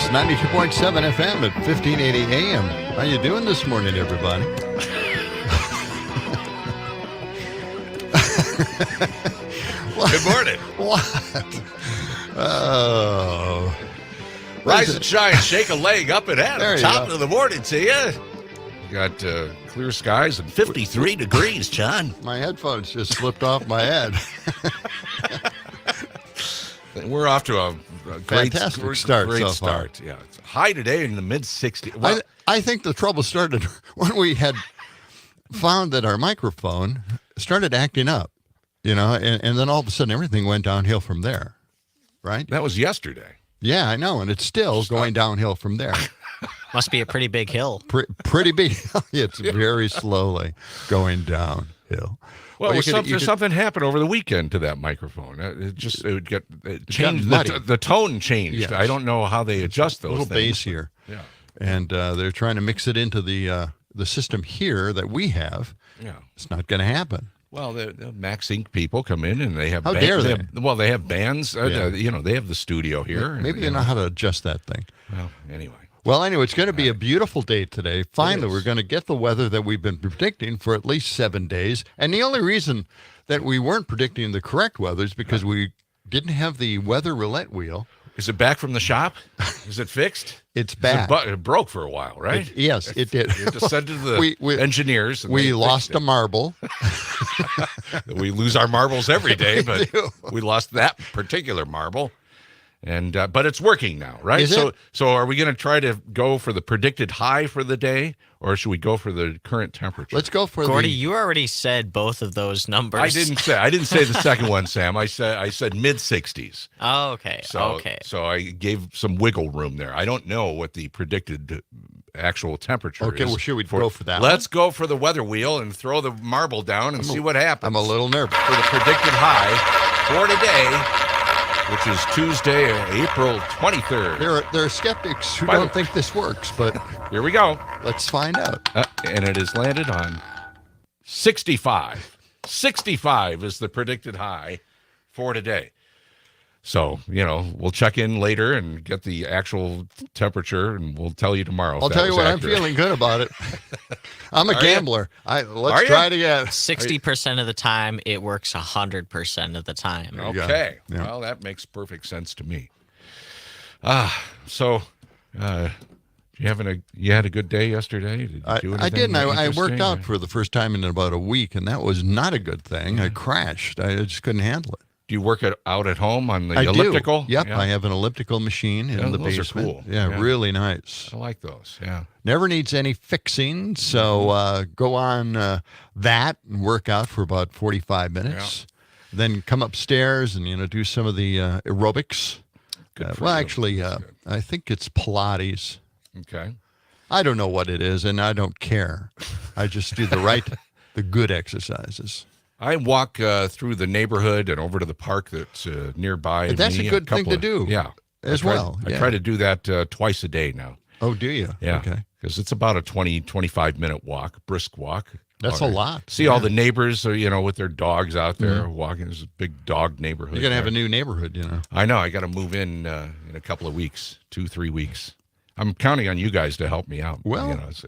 92.7 FM at 1580 AM. How you doing this morning, everybody? Good morning. What? Oh. Rise and shine, shake a leg up and at There it. you Top go. of the morning to you. You got clear skies and 53 degrees, John. My headphones just slipped off my head. We're off to a great Fantastic start great so far. start. Yeah, it's high today in the mid 60s. Well, I think the trouble started when we had found that our microphone started acting up, and then all of a sudden everything went downhill from there, right? that was yesterday. Yeah, I know, and it's still going downhill from there. Must be a pretty big hill. Pretty big. It's very slowly going downhill. Well, you could- something happened over the weekend to that microphone. It got changed. muddy. The tone changed. Yes. I don't know how they adjust those a little things. bass here. Yeah. And they're trying to mix it into the system here that we have. Yeah. It's not going to happen. Well, the Max Inc. people come in and they have How dare they? They have bands. Yeah. They have the studio here. Maybe they know how to adjust that thing. Well, Anyway, it's going to be a beautiful day today. Finally, we're going to get the weather that we've been predicting for at least 7 days. And the only reason that we weren't predicting the correct weather is because we didn't have the weather roulette wheel. is it back from the shop? Is it fixed? It's back. It broke for a while, right? Yes, it did. You just sent it to the engineers. And We they lost fixed a marble. it. We lose our marbles every day, but do. we lost that particular marble. And but it's working now, right? Is it? So are we going to try to go for the predicted high for the day, or should we go for the current temperature? Let's go for Gordy, you already said both of those numbers. I didn't say the second one, Sam. I said mid 60s. Oh, okay. So I gave some wiggle room there. I don't know what the predicted actual temperature is. Okay, well, should we go for that Let's go for the weather wheel and throw the marble down and see what happens. I'm a little nervous. For the predicted high for today, which is Tuesday, April 23rd. There are skeptics who By the- don't think this works, but Here we go. let's find out. And it has landed on 65. 65 is the predicted high for today. So, we'll check in later and get the actual temperature, and we'll tell you tomorrow. if I'll that tell you was what, accurate. I'm feeling good about it. I'm a Are you? gambler. Are Let's you? try it again. 60% of the time, it works 100% of the time. you go. Okay. Yeah. Well, that makes perfect sense to me. So, you had a good day yesterday? Did you do I didn't. anything I worked interesting? out for the first time in about a week, and that was not a good thing. I crashed. I just couldn't handle it. Do you work out at home on the I elliptical? do. Yep, Yeah. I have an elliptical machine in Yeah, the those are basement. cool. Yeah, Yeah. really nice. I like those. Yeah. Never needs any fixing, so go on that and work out for about 45 minutes. Then come upstairs and do some of the aerobics. Good for Well, you. actually, That's good. I think it's Pilates. Okay. I don't know what it is, and I don't care. I just do the good exercises. I walk through the neighborhood and over to the park that's nearby. That's me a good thing to do. Yeah. As I well. try to do that twice a day now. Oh, do you? Yeah. Okay. Because it's about a 20, 25-minute walk, brisk walk. That's a lot. See all the neighbors, with their dogs out there walking. There's a big dog neighborhood. You're going to have a there. new neighborhood, I know. I got to move in a couple of weeks, 2-3 weeks. I'm counting on you guys to help me out. Well, it's-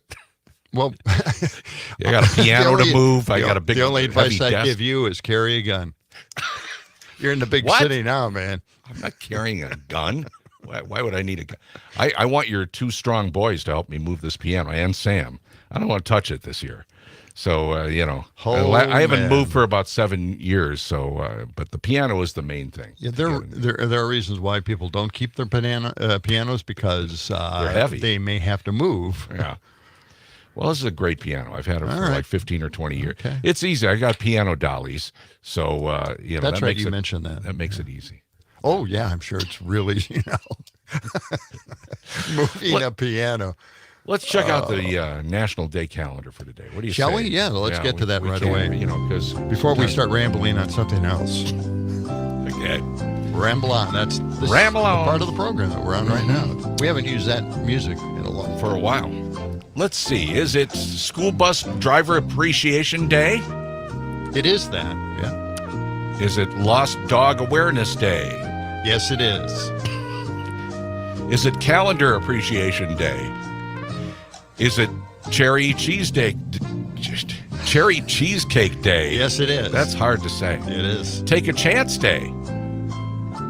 Well, I got a piano to move. I got a big. The only advice heavy I desk. give you is carry a gun. You're in the big What? city now, man. I'm not carrying a gun. Why would I need a gun? I want your two strong boys to help me move this piano, and Sam. I don't want to touch it this year. So, I haven't man. moved for about 7 years. So, but the piano is the main thing. Yeah, there are reasons why people don't keep their pianos because They're heavy. they may have to move. Yeah. Well, this is a great piano. I've had it for right. like 15 or 20 years. Okay. It's easy. I got piano dollies. So, That's that right. makes You mentioned that. That makes it easy. Oh, yeah, I'm sure it's really, moving a piano. Let's check out the National Day calendar for today. What do you Shall say? we? Yeah, let's get to that we right can, away. Because Before we start rambling on something else. Okay. Ramble on. This Ramble is the on. part of the program that we're on right now. We haven't used that music in a long For a while. Let's see. Is it School Bus Driver Appreciation Day? It is that, yeah. Is it Lost Dog Awareness Day? Yes, it is. Is it Calendar Appreciation Day? Is it Cherry Cheesecake Day? Yes, it is. That's hard to say. It is. Take a Chance Day,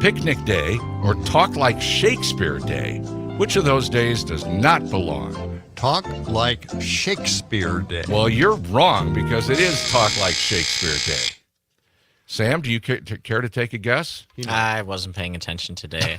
Picnic Day, or Talk Like Shakespeare Day. Which of those days does not belong? Talk Like Shakespeare Day. Well, you're wrong because it is Talk Like Shakespeare Day. Sam, do you care to take a guess? I wasn't paying attention today.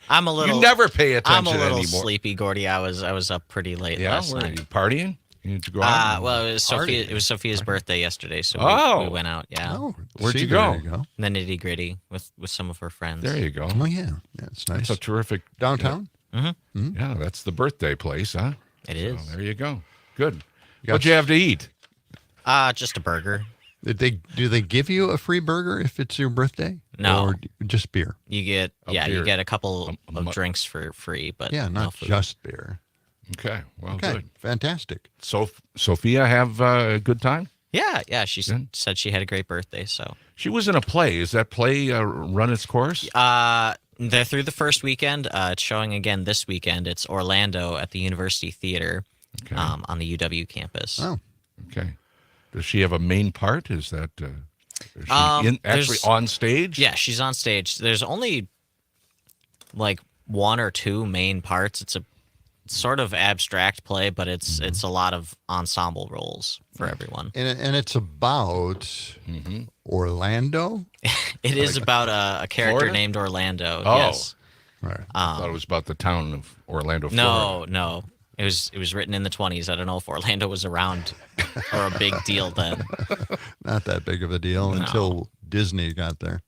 I'm a little. You never pay attention I'm a little anymore. sleepy, Gordy. I was up pretty late last What, are night. you partying? You need to go out? Well, it was Sophia's birthday yesterday, so we went out. Yeah, Oh, Where'd see, you go? there you go. the nitty gritty with some of her friends. There you go. Oh, yeah. That's nice. That's a terrific. Downtown? Yeah, that's the birthday place, huh? It is. So there you go. Good. Got What'd you have to eat? Just a burger. Do they give you a free burger if it's your birthday? No. Or just beer? You get beer. you get a couple A of drinks for free, but Yeah, no not food. just beer. Okay. Well, Okay, good. fantastic. So, Sophia have a good time? Yeah. She Good. said she had a great birthday. So She was in a play. Is that play run its course? they're through the first weekend. It's showing again this weekend. It's Orlando at the University Theater Okay. on the UW campus. Oh, Okay. Does she have a main part? Is that is she actually there's- on stage? Yeah, she's on stage. There's only like one or two main parts. It's a sort of abstract play, but it's a lot of ensemble roles for everyone. and it's about Orlando? It is about a character Florida? named Orlando. Oh. Yes. All right. I thought it was about the town of Orlando, Florida. No. It was written in the 20s. I don't know if Orlando was around or a big deal then. Not that big of a deal until Disney got there.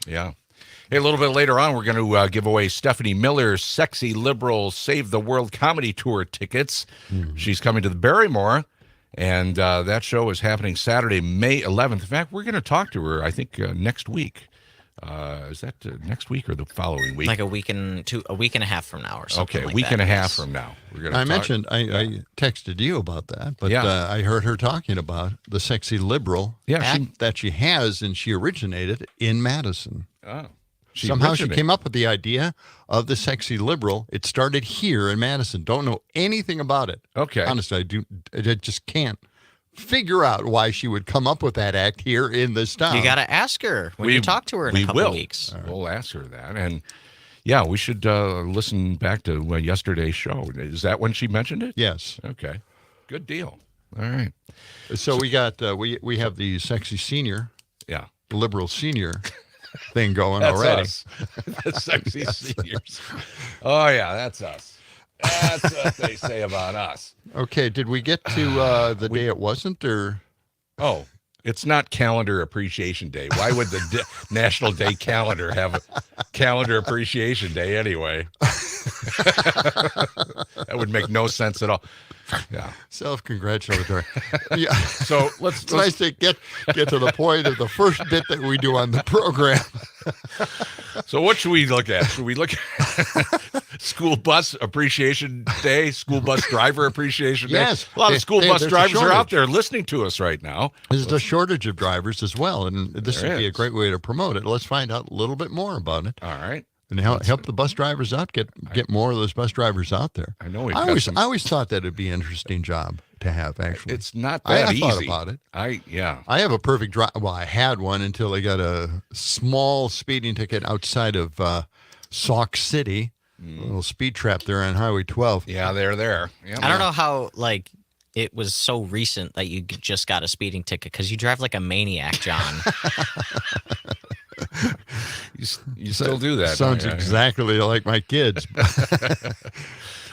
Yeah. Hey, a little bit later on, we're going to give away Stephanie Miller's Sexy Liberal Save the World Comedy Tour tickets. She's coming to the Barrymore, and that show is happening Saturday, May 11th. In fact, we're going to talk to her, I think, next week. Is that next week or the following week? Like a week and a half from now or something. Okay, like a week that, and a half yes. from now. We're going to I mentioned, I texted you about that, but Yeah. I heard her talking about the Sexy Liberal Yeah, act that she has, and she originated in Madison. Oh. Somehow she came up with the idea of the Sexy Liberal. It started here in Madison. Don't know anything about it. Okay. Honestly, I just can't figure out why she would come up with that act here in this town. You got to ask her when you talk to her in a couple will. weeks. We'll ask her that. And yeah, we should listen back to yesterday's show. Is that when she mentioned it? Yes. Okay. Good deal. All right. So we got we have the Sexy Senior, Yeah. Liberal Senior thing going That's already. us. The sexy seniors. Oh, yeah, that's us. That's what they say about us. Okay, did we get to the day it wasn't, or Oh, it's not Calendar Appreciation Day. Why would the National Day calendar have a Calendar Appreciation Day anyway? That would make no sense at all. Yeah. self-congratulatory? Yeah. So let's It's nice to get to the point of the first bit that we do on the program. So what should we look at? Should we look at School Bus Appreciation Day, School Bus Driver Appreciation Day? Yes. A lot of school bus There's a drivers are out shortage. there listening to us right now. There's a shortage of drivers as well, and this There would be a is. great way to promote it. Let's find out a little bit more about it All right. and help the bus drivers out. Get more of those bus drivers out there. I know we've I got always some. I always thought that would be an interesting job to have. Actually, It's not I that thought easy. about it. Yeah. I have a perfect drive. Well, I had one until I got a small speeding ticket outside of Sauk City, a little speed trap there on Highway 12. Yeah, they're there. Yeah, I don't know how it was so recent that you just got a speeding ticket because you drive like a maniac, John. You still do that. Sounds don't you? exactly like my kids.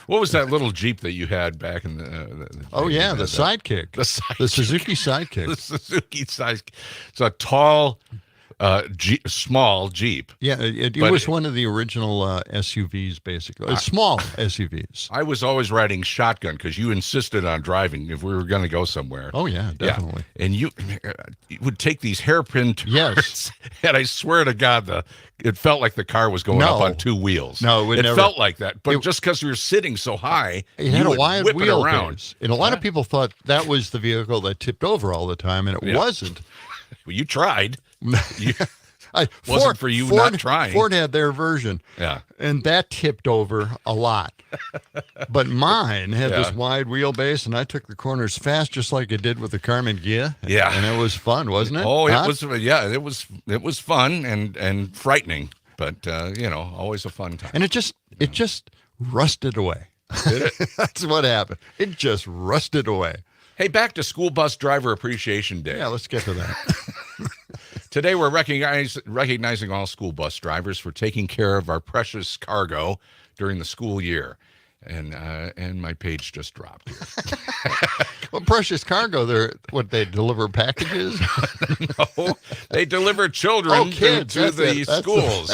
What was that little Jeep that you had back in the Oh yeah, the Sidekick, the Sidekick. the Suzuki Sidekick. the Suzuki size. It's a tall, small Jeep. Yeah, it But was one of the original SUVs, basically. Small SUVs. I was always riding shotgun because you insisted on driving if we were going to go somewhere. Oh yeah, definitely. Yeah. And you would take these hairpin turns. Yes. And I swear to God, it felt like the car was going up No. on two wheels. No, it would never. felt like that. But It- just because we were sitting so high, It had you a would wide whip it around. wheelbase, and a lot of people thought that was the vehicle that tipped over all the time, and it Yeah. wasn't. Well, you tried. You, Wasn't for you not trying. Ford had their version. Yeah. And that tipped over a lot. But mine had this wide wheelbase, and I took the corners fast, just like it did with the Carmen Ghia. Yeah. And it was fun, wasn't it? Oh, Huh? it was fun and frightening, but always a fun time. And it just rusted away. Did it? That's what happened. It just rusted away. Hey, back to School Bus Driver Appreciation Day. Yeah, let's get to that. Today, we're recognizing all school bus drivers for taking care of our precious cargo during the school year. And my page just dropped here. Well, precious cargo, they deliver packages? No, they deliver children kids, to the schools.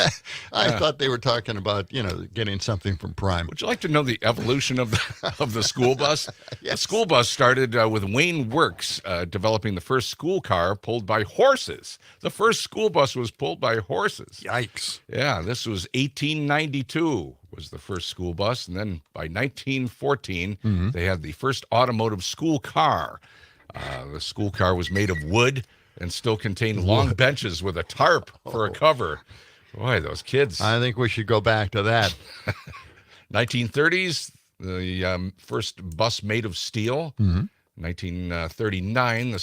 I thought they were talking about, getting something from Prime. Would you like to know the evolution of the school bus? Yes. The school bus started with Wayne Works developing the first school car pulled by horses. The first school bus was pulled by horses. Yikes. Yeah, this was 1892 was the first school bus, and then by 1914 they had the first automotive school car. The school car was made of wood and still contained long benches with a tarp for a cover. Boy, those kids. I think we should go back to that. 1930s, the first bus made of steel. 1939, the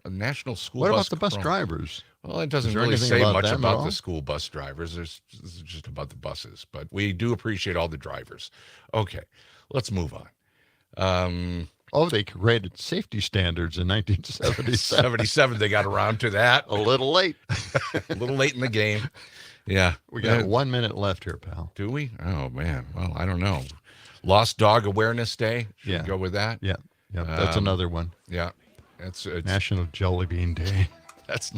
National School What Bus. about the bus drivers? Well, it doesn't Is there really anything say about much them at about all? the school bus drivers. This is just about the buses, but we do appreciate all the drivers. Okay, let's move on. They created safety standards in 1977. 77, they got around to that. A little late. A little late in the game. Yeah. We got 1 minute left here, pal. Do we? Oh, man. Well, I don't know. Lost Dog Awareness Day. Should we go with that? Yeah. That's another one. Yeah. It's National Jelly Bean Day. That's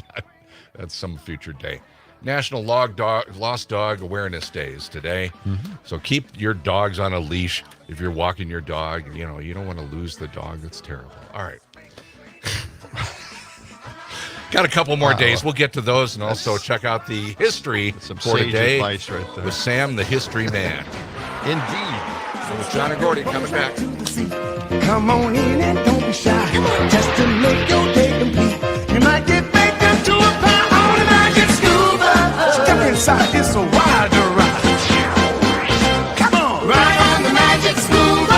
some future day. National Lost Dog Awareness Day is today. So keep your dogs on a leash if you're walking your dog. You don't want to lose the dog. That's terrible. All right. Got a couple more days. We'll get to those and also check out the history Some for sage today advice right there. with Sam, the history man. Indeed. So with John and Gordy coming back. Come on in and don't be shy. Just to make your day complete. You might get baked into a pie on the magic school bus. Step inside, it's a wild ride. Come on, ride on the magic school bus.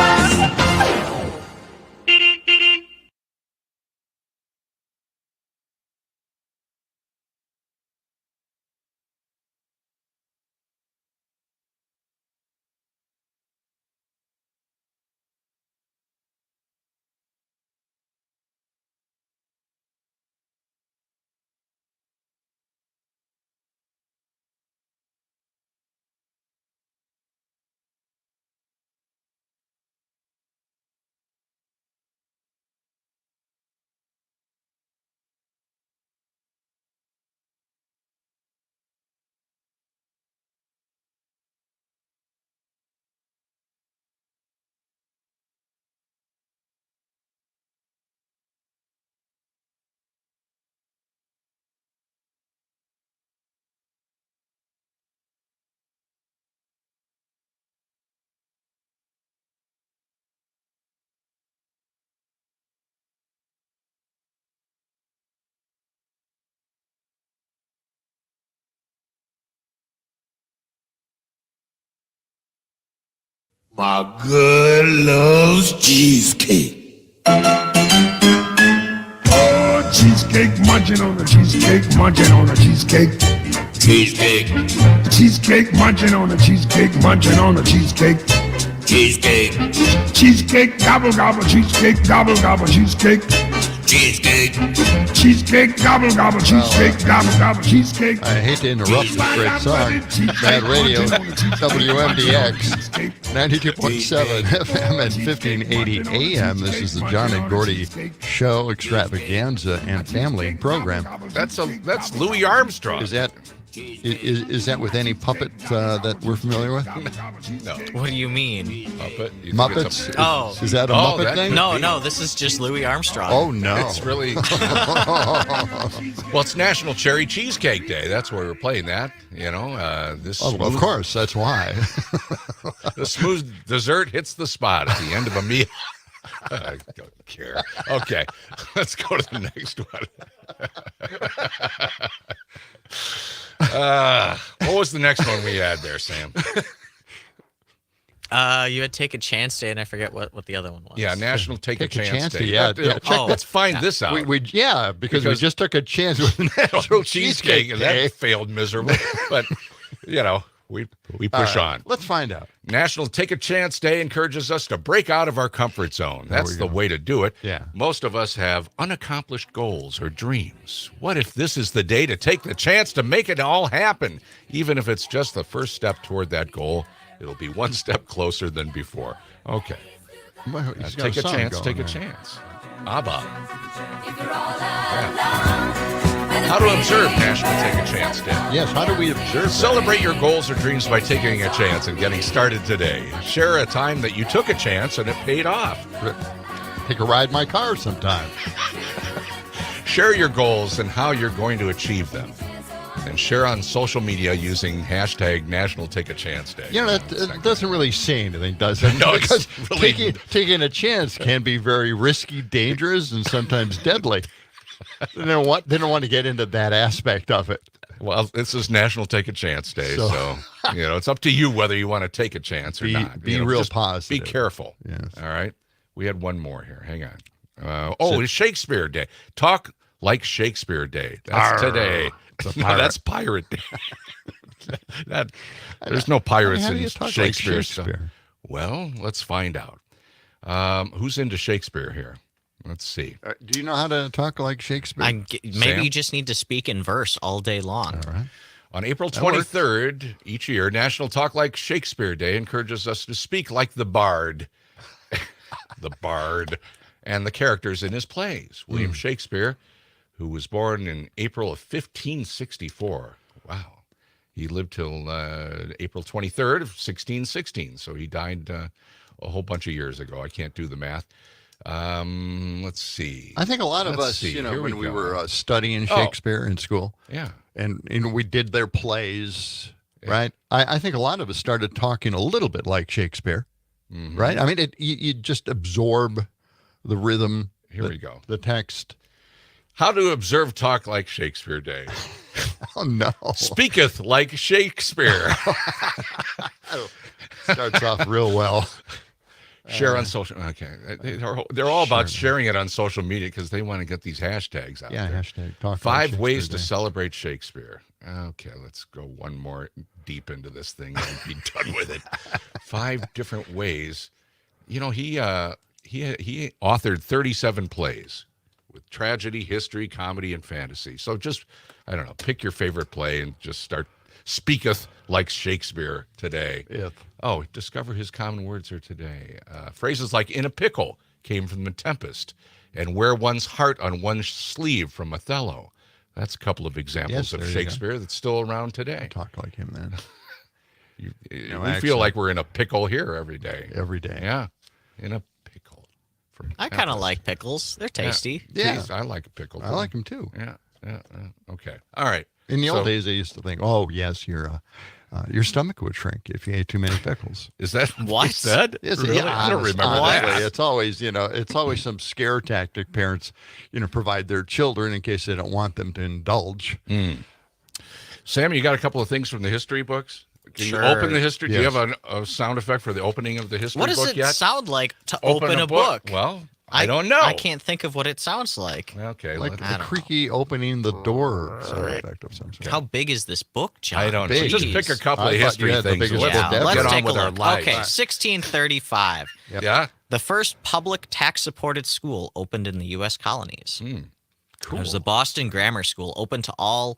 My girl loves cheesecake. Oh, cheesecake, munching on the cheesecake, munching on the cheesecake. Cheesecake. Cheesecake, munching on the cheesecake, munching on the cheesecake. Cheesecake. Cheesecake, gobble gobble, cheesecake, gobble gobble, cheesecake. Cheesecake. Cheesecake, gobble gobble, cheesecake, gobble gobble, cheesecake. I hate to interrupt this great song. Bad radio, WMDX, 92.7 FM and 1580 AM. This is the John and Gordy Show Extravaganza and Family Program. That's Louis Armstrong. Is that with any puppet that we're familiar with? No. What do you mean? Muppet? You think Muppets? it's Oh. Is that a Oh, Muppet that thing? could No, this is just Louis Armstrong. Oh, no. It's really well. It's National Cherry Cheesecake Day. That's why we're playing that. This. Oh, of course, that's why. The smooth dessert hits the spot at the end of a meal. I don't care. Okay, let's go to the next one. What was the next one we had there, Sam? You had Take a Chance Day, and I forget what the other one was. Yeah, National Take a Chance Day. Yeah, Let's find this out. Because we just took a chance with National Cheesecake, and Day. that failed miserably. But, we push on. Let's find out. National Take a Chance Day encourages us to break out of our comfort zone. That's the way to do it. Yeah. Most of us have unaccomplished goals or dreams. What if this is the day to take the chance to make it all happen? Even if it's just the first step toward that goal, it'll be one step closer than before. Okay. Well, he's got Take a song chance, going take a there. chance. ABBA. Yeah. How to observe National Take a Chance Day. Yes, how do we observe that? Celebrate your goals or dreams by taking a chance and getting started today. Share a time that you took a chance and it paid off. Take a ride in my car sometime. Share your goals and how you're going to achieve them. And share on social media using hashtag National Take a Chance Day. That doesn't really say anything, does it? No, it's because really- taking a chance can be very risky, dangerous, and sometimes deadly. They don't want to get into that aspect of it. Well, this is National Take a Chance Day, so it's up to you whether you want to take a chance or not. Be real just positive. Be careful. Yes. All right. We had one more here. Hang on. It's Shakespeare Day. Talk like Shakespeare Day. That's today. No, that's Pirate Day. There's no pirates How do in you talk like Shakespeare. Shakespeare? Well, let's find out. Who's into Shakespeare here? Let's see. Do you know how to talk like Shakespeare? Maybe Sam? you just need to speak in verse all day long. All right. On April That works. 23rd each year, National Talk Like Shakespeare Day encourages us to speak like the bard. The bard and the characters in his plays. William Shakespeare, who was born in April of 1564. Wow. He lived till April 23rd of 1616. So he died a whole bunch of years ago. I can't do the math. Let's see. I think a lot of Let's us, see. Here when we go. were studying Shakespeare in school, Yeah. and we did their plays, right? I think a lot of us started talking a little bit like Shakespeare, right? I mean, you just absorb the rhythm. Here we go. The text. How to observe talk like Shakespeare Day. Oh no! Speaketh like Shakespeare. Starts off real well. Share on social. Okay, they're all about sharing it on social media because they want to get these hashtags out. Yeah, there. hashtag talk. 5 ways to Day. celebrate Shakespeare. Okay, let's go one more deep into this thing and be done with it. 5 different ways. He authored 37 plays with tragedy, history, comedy, and fantasy. So just, I don't know, pick your favorite play and just start speaketh like Shakespeare today. Yep. Oh, discover his common words are today. Phrases like in a pickle came from The Tempest, and wear one's heart on one's sleeve from Othello. That's a couple of examples of there you Shakespeare that's still around today. Talk like him, man. We accent. feel like we're in a pickle here every day. Every day. Yeah, in a pickle. From I kind of Tempest. like pickles. They're tasty. Yeah. Jeez, I like a pickle. I like him too. Yeah. Okay. All right. In the So- old days, I used to think, oh yes, your stomach would shrink if you ate too many pickles. Is that What? he said? Yes, Really? yeah, I don't remember honestly, that. It's always some scare tactic parents, provide their children in case they don't want them to indulge. Sam, you got a couple of things from the history books? Can Sure. you open the history? Do you Yes. have a sound effect for the opening of the history What does book it yet? sound like to open a book? Well, I don't know. I can't think of what it sounds like. Okay. Like let's- I the don't creaky opening the door sound effect of some sort. How big is this book, John? I don't know. Big. Just pick a couple I of thought you history had the things. biggest Let's book Yeah, ever. let's get on take with a our look. lives. Okay, 1635. Yep. Yeah. The first public tax-supported school opened in the U.S. colonies. Cool. It was the Boston Grammar School, open to all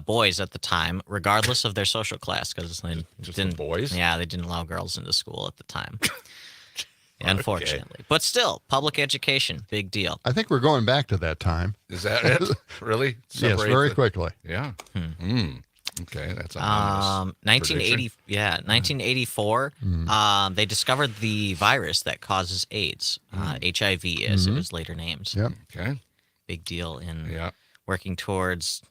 boys at the time, regardless of their social class, because they Just the didn't. boys? Yeah, they didn't allow girls into school at the time. Unfortunately, but still, public education, big deal. I think we're going back to that time. Is that it? Really? Yes, Separate very the- quickly. Yeah. Okay, that's ominous. 1980. Yeah, 1984. They discovered the virus that causes AIDS, HIV, as it was later named. Yep. Okay. Big deal in Yeah. working towards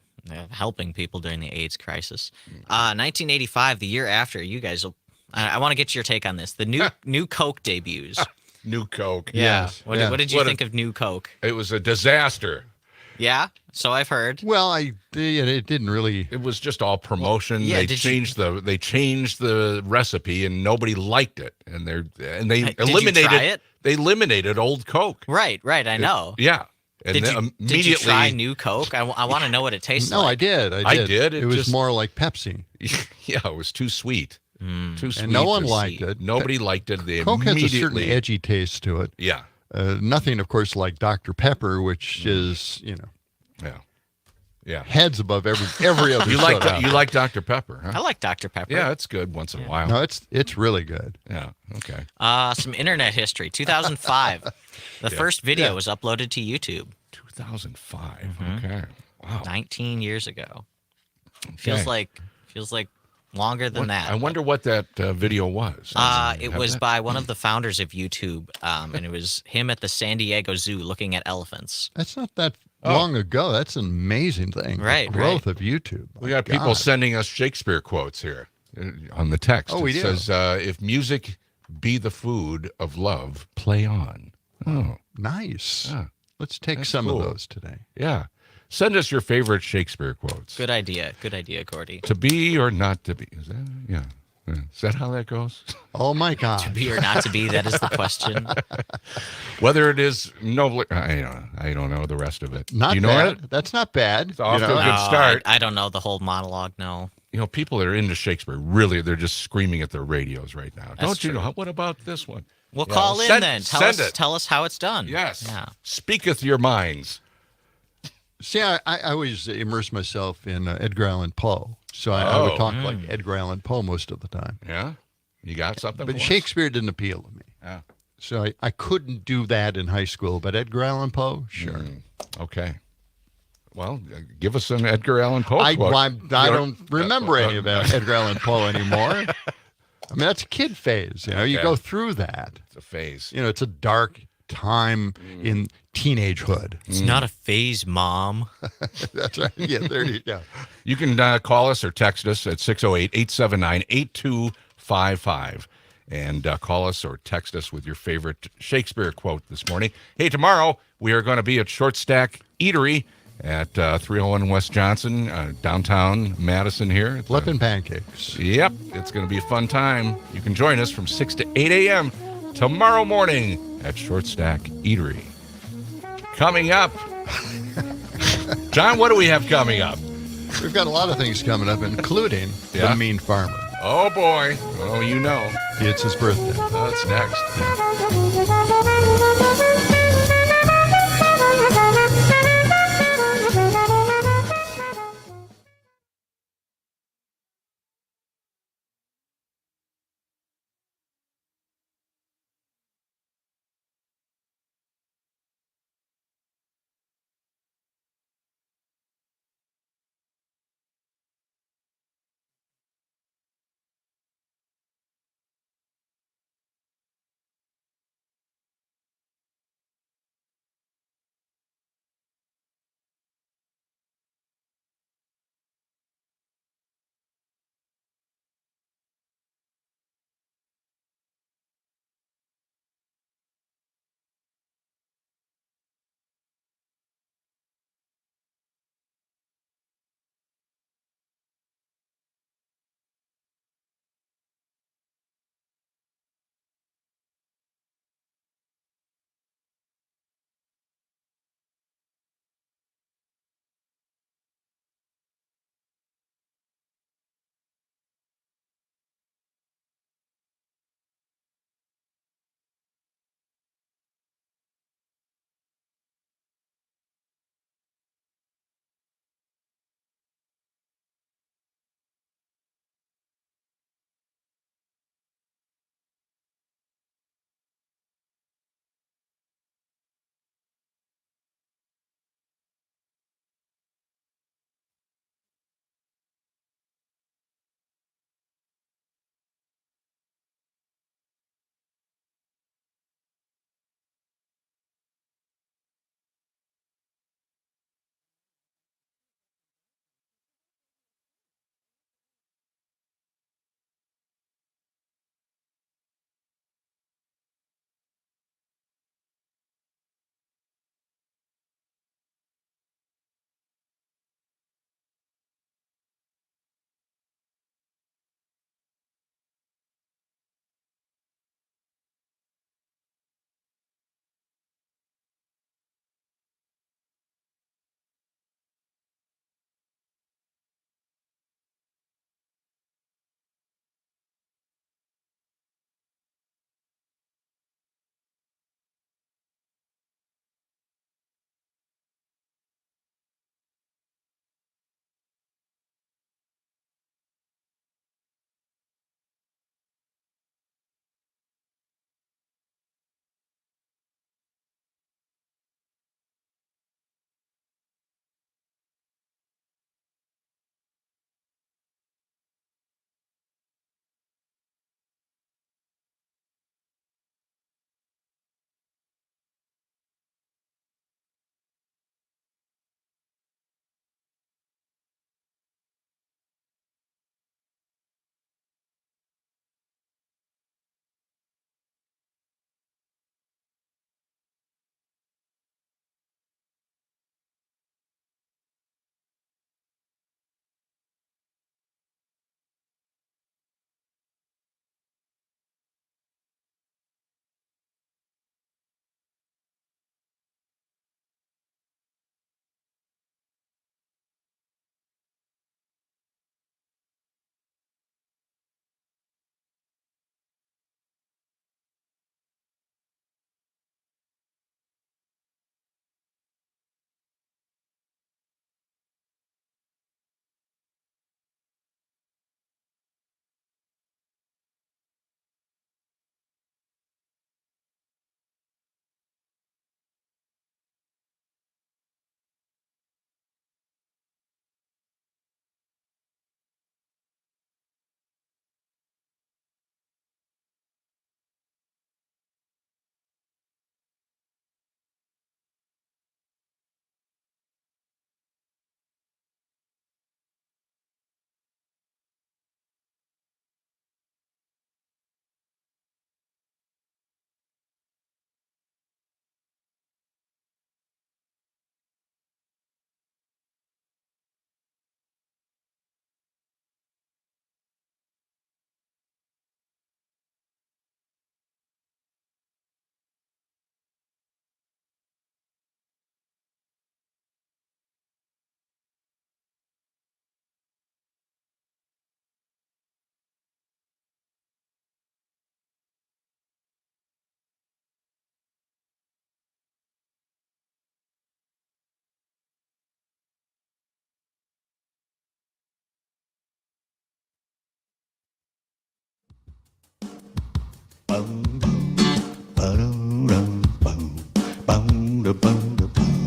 helping people during the AIDS crisis. 1985, the year after, you guys will. I want to get your take on this. The new Coke debuts. New Coke. Yeah. Yes, What yeah. did you What a- think of New Coke? It was a disaster. Yeah, so I've heard. Well, it didn't really. It was just all promotion. yeah, They did you- changed the recipe, and nobody liked it. And they Did you eliminated try it? They eliminated old Coke. Right, I know. Yeah, and Did then you, immediately did you try new Coke? I want to know what it tastes No, like. I did. I did. It was just- more like Pepsi, Yeah, it was too sweet. Too sweet. and no one to liked see. it. Nobody liked it. They Coke has a certain immediately. edgy taste to it. Yeah, Nothing, of course, like Dr. Pepper, which is yeah. heads above every other. You soda out there. like Dr. Pepper, huh? I like Dr. Pepper. Yeah, it's good once in a while. No, it's really good. Yeah. Okay. Some internet history. 2005. The first video was uploaded to YouTube 2005. Okay. Wow. 19 years ago. Feels like longer than that. I wonder what that video was. It was by one of the founders of YouTube, and it was him at the San Diego Zoo looking at elephants. That's not that long ago. That's an amazing thing. Right, The growth of YouTube. We My got people God. sending us Shakespeare quotes here on the text. Oh, we it do. says, if music be the food of love, play on. Oh, Nice. Yeah. Let's take That's some cool. of those today. yeah. Send us your favorite Shakespeare quotes. Good idea, Gordy. To be or not to be. Is that, yeah. Is that how that goes? Oh my God. Be or not to be, that is the question. Whether it is noble, I don't know the rest of it. Not Do you know bad. it? That's not bad. It's off to a No, good start. I don't know the whole monologue, no. You know, people that are into Shakespeare, really, they're just screaming at their radios right now. Don't you true. know? What about this one? We'll Yeah, call in send- then. send it. Tell us how it's done. Yes. Yeah. Speaketh your minds. See, I always immerse myself in Edgar Allan Poe. So I would Oh. talk like Edgar Allan Poe most of the time. Yeah? You got something But for us? Shakespeare didn't appeal to me. Yeah. So I couldn't do that in high school. But Edgar Allan Poe, sure. Okay. Well, give us an Edgar Allan Poe I quote. don't remember any of Edgar Allan Poe anymore. I mean, that's a kid phase. You Okay. go through that. It's a phase. It's a dark time in teenagehood. It's not a phase, Mom. That's right. Yeah, there you go. You can call us or text us at 608-879-8255. And call us or text us with your favorite Shakespeare quote this morning. Hey, tomorrow we are going to be at Short Stack Eatery at 301 West Johnson, downtown Madison here. Flipping pancakes. Yep, it's going to be a fun time. You can join us from 6 to 8 a.m. tomorrow morning at Short Stack Eatery. Coming up, John, what do we have coming up? We've got a lot of things coming up, including Yeah. the Mean Farmer. Oh, boy. Oh, you know. It's his birthday. That's next.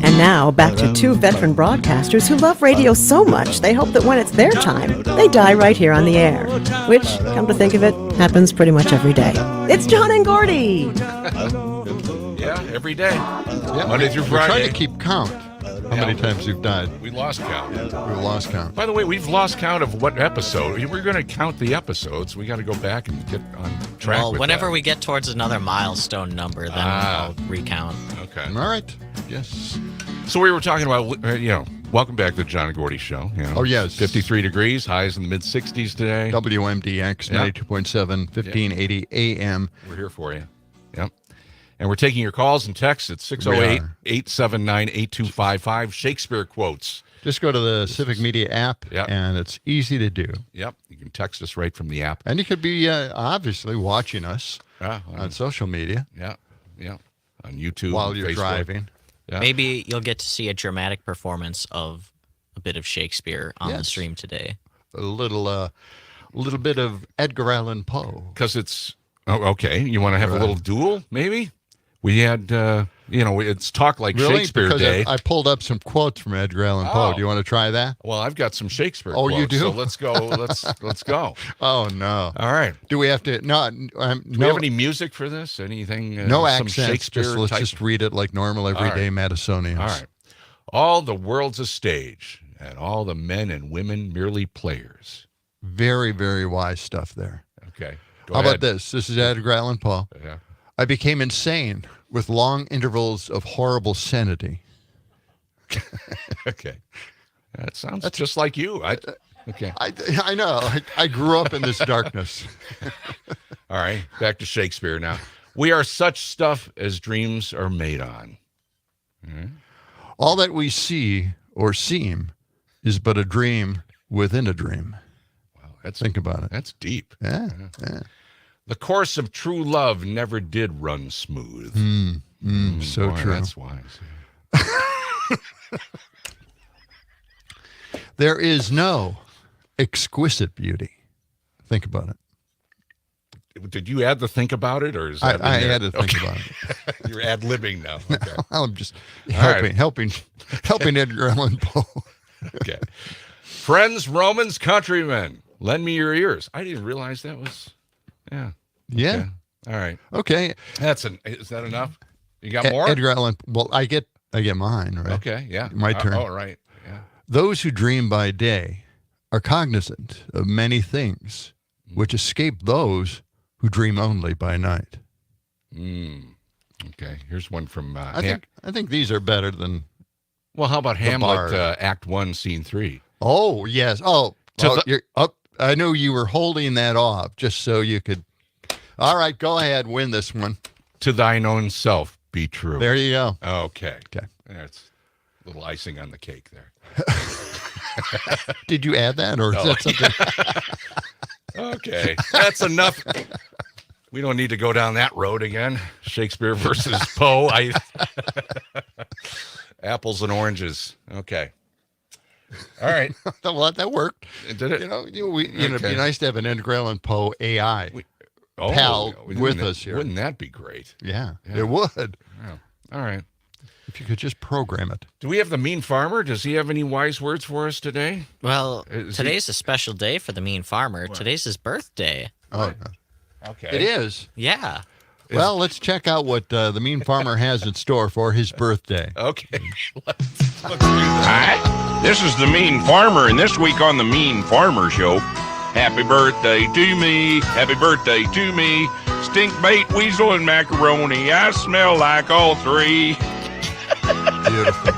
And now, back to two veteran broadcasters who love radio so much they hope that when it's their time, they die right here on the air. Which, come to think of it, happens pretty much every day. It's John and Gordy! Yeah, every day. Yeah, Monday through we're Friday. trying to keep count how many times you've died. We lost count. We lost count. By the way, we've lost count of what episode. We're going to count the episodes. We got to go back and get on track Well, with whenever that. we get towards another milestone number, then I'll recount. Okay. All right. Yes. So we were talking about, welcome back to the John and Gordy Show. Oh, yes. 53 degrees, highs in the mid-60s today. WMDX, Yeah. 92.7, 1580 AM. We're here for you. Yep. And we're taking your calls and texts at We are. 608-879-8255. Shakespeare quotes. Just go to the Civic Media app, Yep. and it's easy to do. Yep. You can text us right from the app. And you could be obviously watching us on social media Yeah. Yeah. On YouTube. while you're Facebook. driving. Yeah. Maybe you'll get to see a dramatic performance of a bit of Shakespeare on the Yes. stream today. A little bit of Edgar Allan Poe. Because it's, okay. You want to have a little duel, maybe? We had, it's Talk Like Really? Shakespeare Because Day. I pulled up some quotes from Edgar Allan Poe. Oh. Do you want to try that? Well, I've got some Shakespeare Oh, quotes. you do? So let's go. Let's go. Oh, no. All right. Do we have to? No. Do we have any music for this? Anything? No some accents. Shakespeare Let's type? just read it like normal everyday Madisonians. All right. All the world's a stage, and all the men and women merely players. Very, very wise stuff there. Okay. Go How ahead. about this? This is Edgar Allan Poe. Yeah. I became insane with long intervals of horrible sanity. Okay. That sounds just like you. Okay. I know. I grew up in this darkness. All right. Back to Shakespeare now. We are such stuff as dreams are made on. All that we see or seem is but a dream within a dream. Wow. That's Think about it. That's deep. Yeah. The course of true love never did run smooth. So Boy, true. That's wise. There is no exquisite beauty. Think about it. Did you add the think about it, or is that I in there? had to think Okay. about it. You're ad-libbing now. Okay. I'm just right. helping Edgar Allan Poe. Okay. Friends, Romans, countrymen, lend me your ears. I didn't realize that was, yeah. Yeah. Okay. All right. Okay. Is that enough? You got more? Edgar Allan. Well, I get mine, right? Okay. Yeah. My turn. Oh, right. Yeah. Those who dream by day are cognizant of many things which escape those who dream only by night. Okay. Here's one from, I think these are better than. well, how about Hamlet, Bard. Act 1, Scene 3? Oh yes. You're up. I knew you were holding that off just so you could. All right, go ahead, win this one. To thine own self be true. There you go. Okay. Okay. That's a little icing on the cake there. Did you add that, or is that something? Okay. That's enough. We don't need to go down that road again. Shakespeare versus Poe. Apples and oranges. Okay. All right. Well, that worked. Did it? It'd be nice to have an Edgar Allan Poe AI. Pal with us here. Wouldn't that be great? Yeah, it would. Yeah. All right. If you could just program it. Do we have the Mean Farmer? Does he have any wise words for us today? Well, Is today's a special day for the mean farmer. Today's his birthday. Oh, Okay. it is. Yeah. Well, let's check out what the Mean Farmer has in store for his birthday. Okay. Let's do that. Hi, this is the Mean Farmer, and this week on the Mean Farmer Show, happy birthday to me, happy birthday to me, stink bait, weasel, and macaroni. I smell like all three. Beautiful.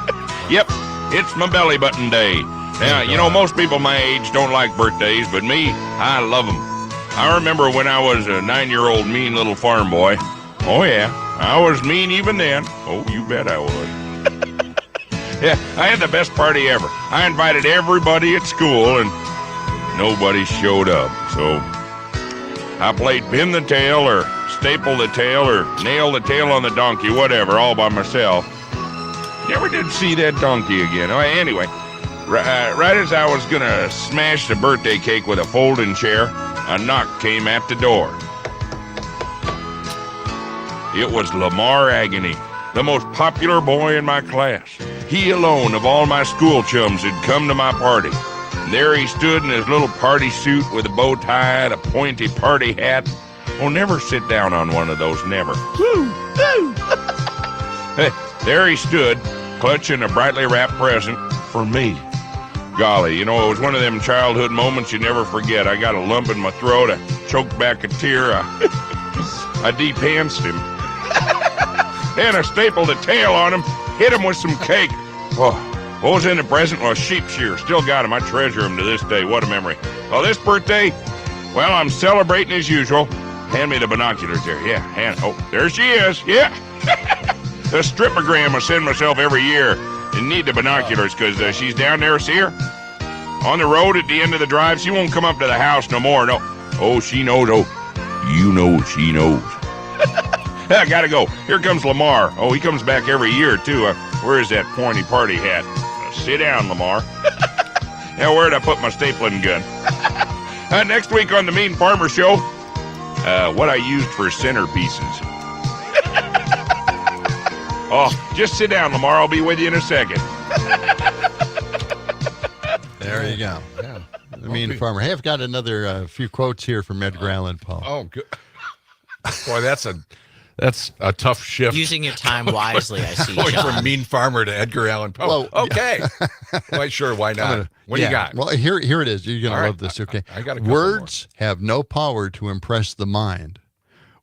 Yep, it's my belly button day. Now, you know, most people my age don't like birthdays, but me, I love them. I remember when I was a 9-year-old mean little farm boy. Oh, yeah, I was mean even then. Oh, you bet I was. Yeah, I had the best party ever. I invited everybody at school, and nobody showed up. So I played pin the tail or staple the tail or nail the tail on the donkey, whatever, all by myself. Never did see that donkey again. Anyway, right as I was going to smash the birthday cake with a folding chair, a knock came at the door. It was Lamar Agony, the most popular boy in my class. He alone of all my school chums had come to my party. And there he stood in his little party suit with a bow tie and a pointy party hat. Oh, never sit down on one of those, never. Hey, there he stood, clutching a brightly wrapped present for me. Golly, you know, it was one of them childhood moments you never forget. I got a lump in my throat. I choked back a tear. I de-pantsed him. And I stapled a tail on him, hit him with some cake. Oh, what was in the present? Well, sheep shear. Still got him. I treasure him to this day. What a memory. Well, this birthday, well, I'm celebrating as usual. Hand me the binoculars there. Yeah, oh, there she is. Yeah. The stripogram I send myself every year. You need the binoculars because she's down there. See her? On the road at the end of the drive. She won't come up to the house no more. No. Oh, she knows. Oh, you know she knows. I gotta go. Here comes Lamar. Oh, he comes back every year, too. Where is that pointy party hat? Sit down, Lamar. Now, where'd I put my stapling gun? Next week on the Mean Farmer Show, what I used for centerpieces. Oh, just sit down, Lamar. I'll be with you in a second. There you go. Yeah. The Mean Farmer. Hey, I've got another few quotes here from Edgar Allan Poe. Oh, good. Boy, that's a tough shift. Using your time wisely, I see, Going John. from Mean Farmer to Edgar Allan Poe. Well, okay. Well, sure, why not? What do you got? Well, here it is. You're going All to right. love this, okay? I got a couple Words have no power to impress the mind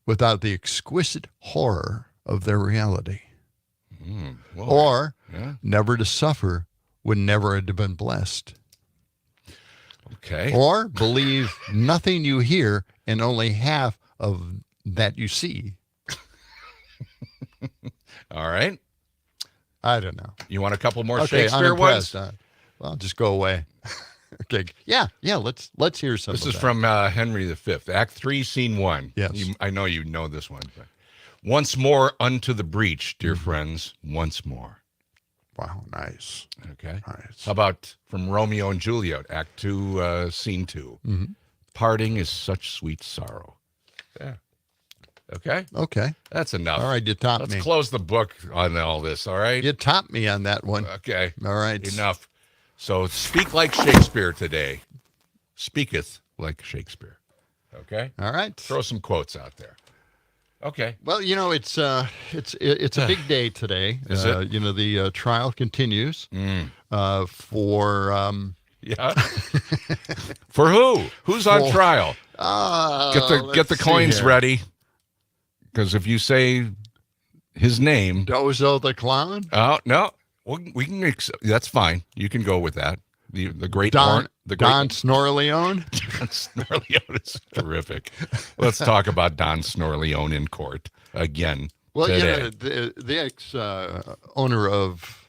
without the exquisite horror of their reality. Well, Or yeah. never to suffer would never have been blessed. Okay. Or believe nothing you hear and only half of that you see. All right. I don't know. You want a couple more Okay, Shakespeare unimpressed. ones? Well, just go away. Okay. Yeah. Let's hear some. This of is that. from Henry V, Act 3, Scene 1. Yes. I know you know this one. But once more unto the breach, dear friends, once more. Wow, nice. Okay. Nice. How about from Romeo and Juliet, Act 2, Scene 2? Parting is such sweet sorrow. Yeah. Okay. Okay. That's enough. All right, you topped Let's me. close the book on all this, all right? You topped me on that one. Okay. All right. Enough. So speak like Shakespeare today. Speaketh like Shakespeare. Okay? All right. Throw some quotes out there. Okay. Well, you know, it's a big day today. Is it? You know, the trial continues for Yeah. For who? Who's on For- trial? Get the let's coins see here. ready. Because if you say his name, Dozo the Clown, oh no, we can. That's fine. You can go with that. The great Don great Snorleone. Don Snorleone is terrific. Let's talk about Don Snorleone in court again Well, you today. know, the ex owner of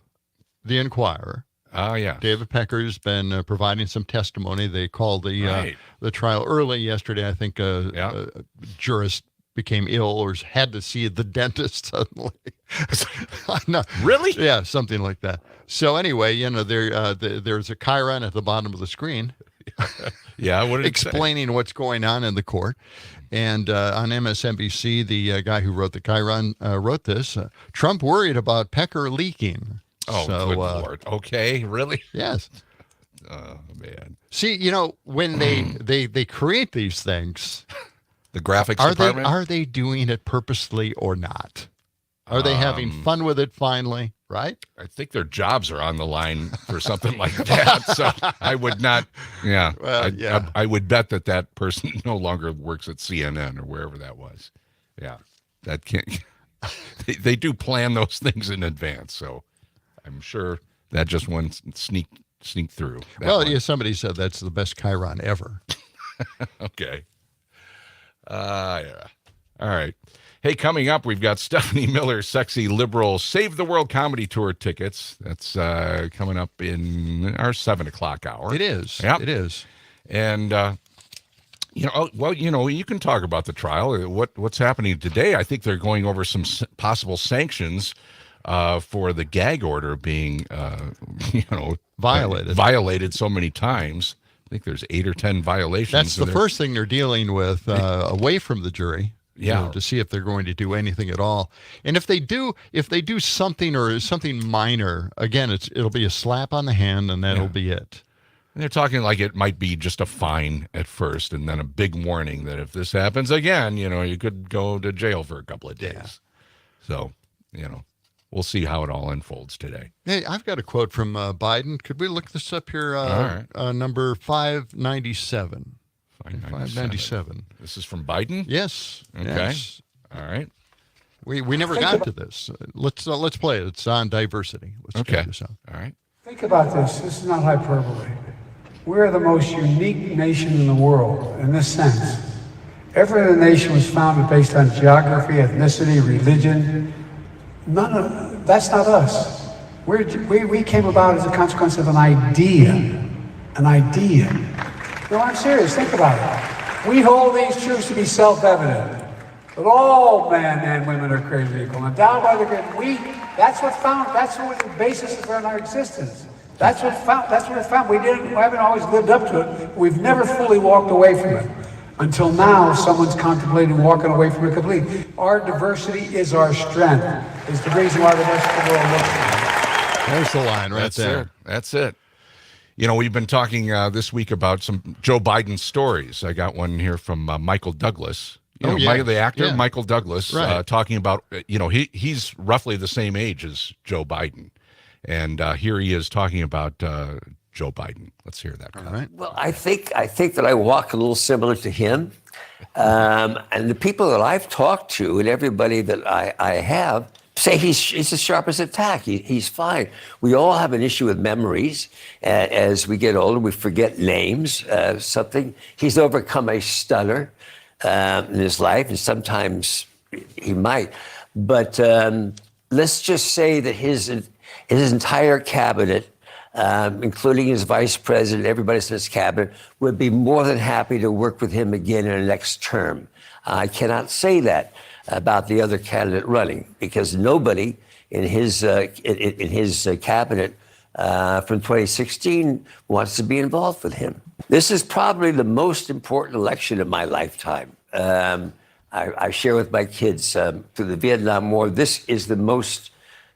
the Inquirer, Oh yeah. David Pecker's been providing some testimony. They called Right. the trial early yesterday. I think Yeah. a jurist became ill or had to see the dentist suddenly. No, Really? yeah, something like that. So anyway, you know, there's a chyron at the bottom of the screen Yeah. What did it say? explaining what's going on in the court. And on MSNBC, the guy who wrote the chyron wrote this. Trump worried about Pecker leaking. Oh, So, good Lord. Okay, really? Yes. Oh man. See, you know, when they create these things, The graphics are department. they doing it purposely or not? Are they having fun with it finally? Right? I think their jobs are on the line for something like that. So I would not. Yeah. Well, yeah. I would bet that person no longer works at CNN or wherever that was. Yeah. That can't. They do plan those things in advance. So I'm sure that just one sneak through. that Well, one. yeah, somebody said that's the best chyron ever. Okay. Yeah. All right. Hey, coming up, we've got Stephanie Miller's Sexy Liberal Save the World Comedy Tour tickets. That's coming up in our 7 o'clock hour. It is. Yep. It is. And, you can talk about the trial. What's happening today? I think they're going over some possible sanctions for the gag order being, violated so many times. I think there's 8 or 10 violations. That's the and first thing they're dealing with away from the jury. Yeah. to see if they're going to do anything at all. And if they do something or something minor, again, it'll be a slap on the hand, and that'll be it. And they're talking like it might be just a fine at first, and then a big warning that if this happens again, you could go to jail for a couple of days. Yeah. So, we'll see how it all unfolds today. Hey, I've got a quote from Biden. Could we look this up here? All right. Number 597. 597. This is from Biden? Yes. Okay. Yes. All right. We never got to this. Let's play it. It's on diversity. Let's check this out. All right. Think about this. This is not hyperbole. We're the most unique nation in the world in this sense. Every other nation was founded based on geography, ethnicity, religion. That's not us. We came about as a consequence of an idea. An idea. No, I'm serious. Think about it. We hold these truths to be self-evident. That all men and women are created equal. Endowed by the good. That's what the basis of our existence. That's what we found. We haven't always lived up to it. We've never fully walked away from it. Until now, someone's contemplating walking away from it completely. Our diversity is our strength. It's the reason why the rest of the world looks at us. There's the line right there. That's it. We've been talking this week about some Joe Biden stories. I got one here from Michael Douglas. The actor, Michael Douglas, right. talking about, he's roughly the same age as Joe Biden. And here he is talking about Joe Biden. Let's hear that. All right. Well, I think that I walk a little similar to him. And the people that I've talked to and everybody that I have say he's as sharp as a tack. He's fine. We all have an issue with memories. As we get older, we forget names, something. He's overcome a stutter in his life, and sometimes he might. But let's just say that his entire cabinet, including his vice president, everybody in his cabinet, would be more than happy to work with him again in the next term. I cannot say that about the other candidate running, because nobody in his cabinet from 2016 wants to be involved with him. This is probably the most important election of my lifetime. I share with my kids through the Vietnam War, this is the most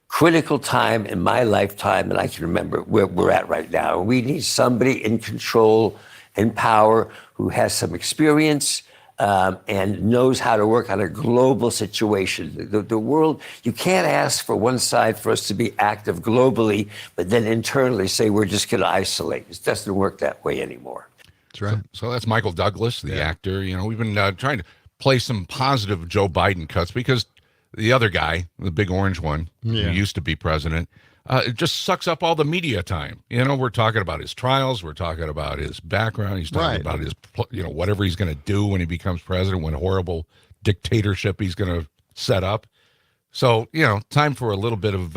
critical time in my lifetime that I can remember where we're at right now. We need somebody in control and power who has some experience and knows how to work on a global situation. The world, you can't ask for one side for us to be active globally, but then internally say we're just going to isolate. It doesn't work that way anymore. That's right. So that's Michael Douglas, the actor. We've been trying to play some positive Joe Biden cuts because the other guy, the big orange one, who used to be president, it just sucks up all the media time. We're talking about his trials. We're talking about his background. He's talking about his, whatever he's going to do when he becomes president, what horrible dictatorship he's going to set up. So, time for a little bit of,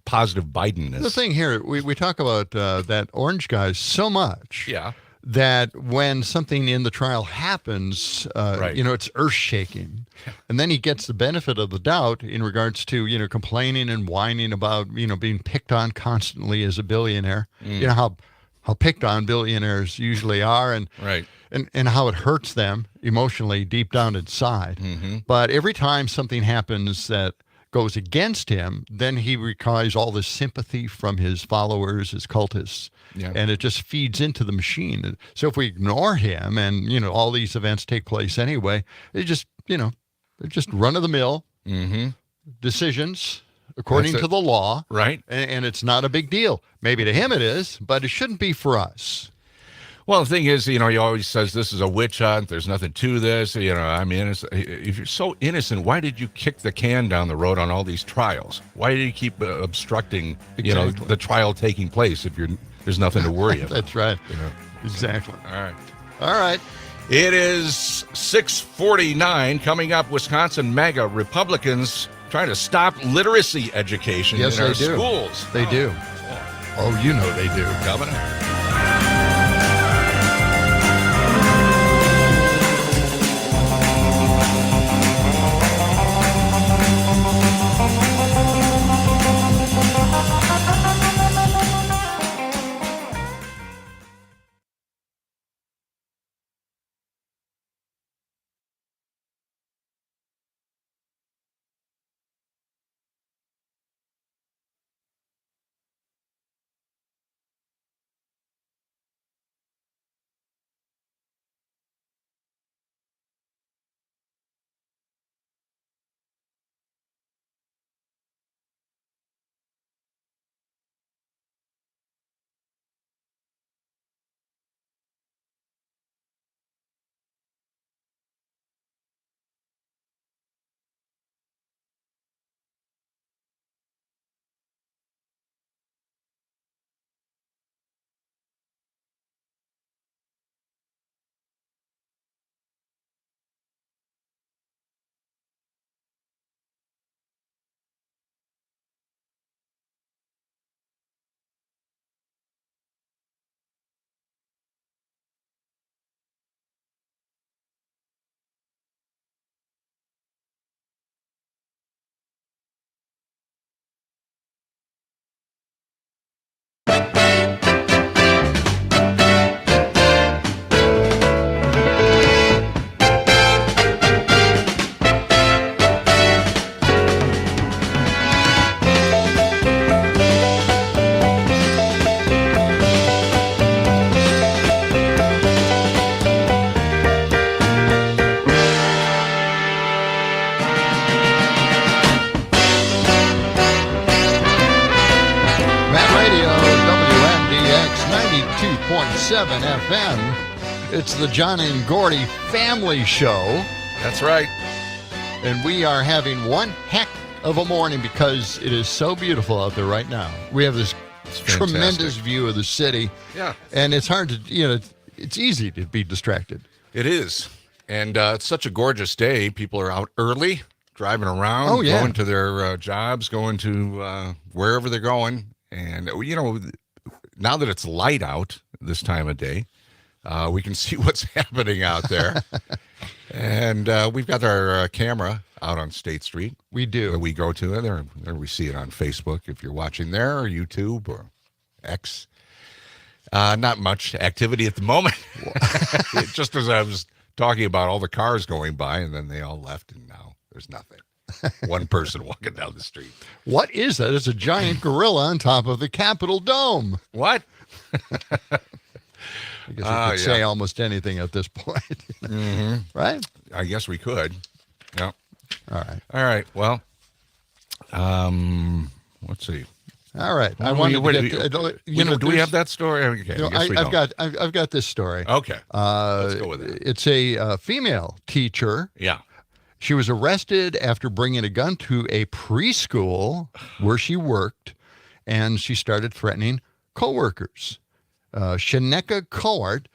positive Bidenness. The thing here, we talk about that orange guy so much. Yeah. That when something in the trial happens, it's earth-shaking. And then he gets the benefit of the doubt in regards to, complaining and whining about, being picked on constantly as a billionaire. You know how picked on billionaires usually are and how it hurts them emotionally deep down inside. Mm-hmm. But every time something happens that goes against him, then he requires all this sympathy from his followers, his cultists, and it just feeds into the machine. So if we ignore him and, all these events take place anyway, it just, they're just run-of-the-mill decisions according to the law. Right. And it's not a big deal. Maybe to him it is, but it shouldn't be for us. Well, the thing is, he always says this is a witch hunt. There's nothing to this. I'm innocent. If you're so innocent, why did you kick the can down the road on all these trials? Why did you keep obstructing, the trial taking place if there's nothing to worry about? That's right. Exactly. All right. It is 6:49. Coming up, Wisconsin MAGA Republicans trying to stop literacy education in our schools. They do. Oh, they do. Coming up. WMDX 101.7 FM. It's the John and Gordy Family Show. That's right. And we are having one heck of a morning because it is so beautiful out there right now. We have this tremendous view of the city. Yeah. And it's hard to, it's easy to be distracted. It is. And it's such a gorgeous day. People are out early, driving around, going to their jobs, going to wherever they're going. And, now that it's light out this time of day, we can see what's happening out there. And we've got our camera out on State Street. We do. We go to it. There we see it on Facebook if you're watching there, or YouTube, or X. Not much activity at the moment. Just as I was talking about all the cars going by, and then they all left, and now there's nothing. One person walking down the street. What is that? It's a giant gorilla on top of the Capitol Dome. What? I guess we could say almost anything at this point. Right? I guess we could. Yeah. All right. Well, let's see. All right. I wanted do we have that story? Okay, I've got this story. Okay. Let's go with it. It's a female teacher. Yeah. She was arrested after bringing a gun to a preschool where she worked, and she started threatening coworkers. Shaneka Coart,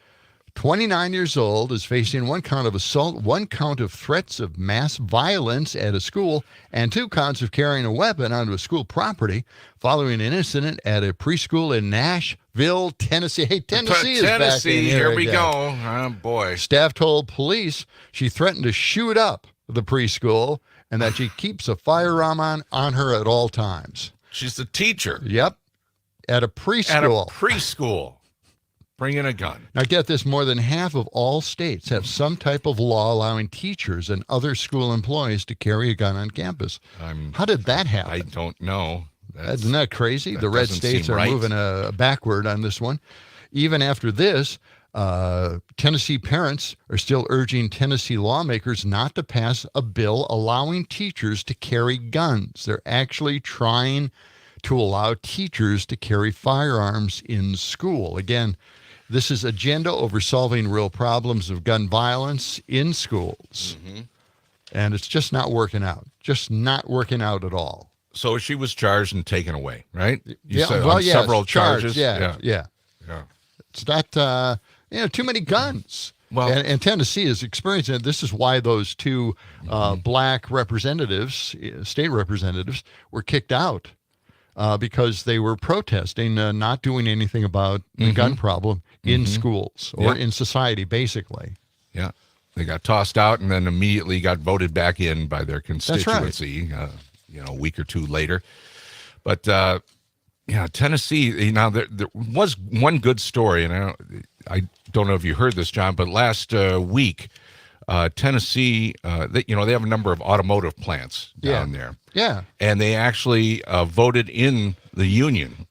29 years old, is facing 1 count of assault, 1 count of threats of mass violence at a school, and 2 counts of carrying a weapon onto a school property following an incident at a preschool in Nashville, Tennessee. Hey, Tennessee is back in here we go. Oh, boy. Staff told police she threatened to shoot up the preschool and that she keeps a firearm on her at all times. She's the teacher. Yep. At a preschool. Bringing a gun. Now, get this, more than half of all states have some type of law allowing teachers and other school employees to carry a gun on campus. How did that happen? I don't know. Isn't that crazy? The red states are moving backward on this one. Even after this, Tennessee parents are still urging Tennessee lawmakers not to pass a bill allowing teachers to carry guns. They're actually trying to allow teachers to carry firearms in school. Again, this is agenda over solving real problems of gun violence in schools. And it's just not working out. Just not working out at all. So she was charged and taken away, right? Several charges. Yeah. It's not, too many guns. Well, and Tennessee is experiencing it. This is why those 2 black representatives, state representatives, were kicked out. Because they were protesting, not doing anything about the gun problem in schools or in society, basically. Yeah. They got tossed out and then immediately got voted back in by their constituency, a week or 2 later. But, Tennessee, there was one good story, and I don't know if you heard this, John, but last week, Tennessee, they have a number of automotive plants down there. Yeah. And they actually voted in the union.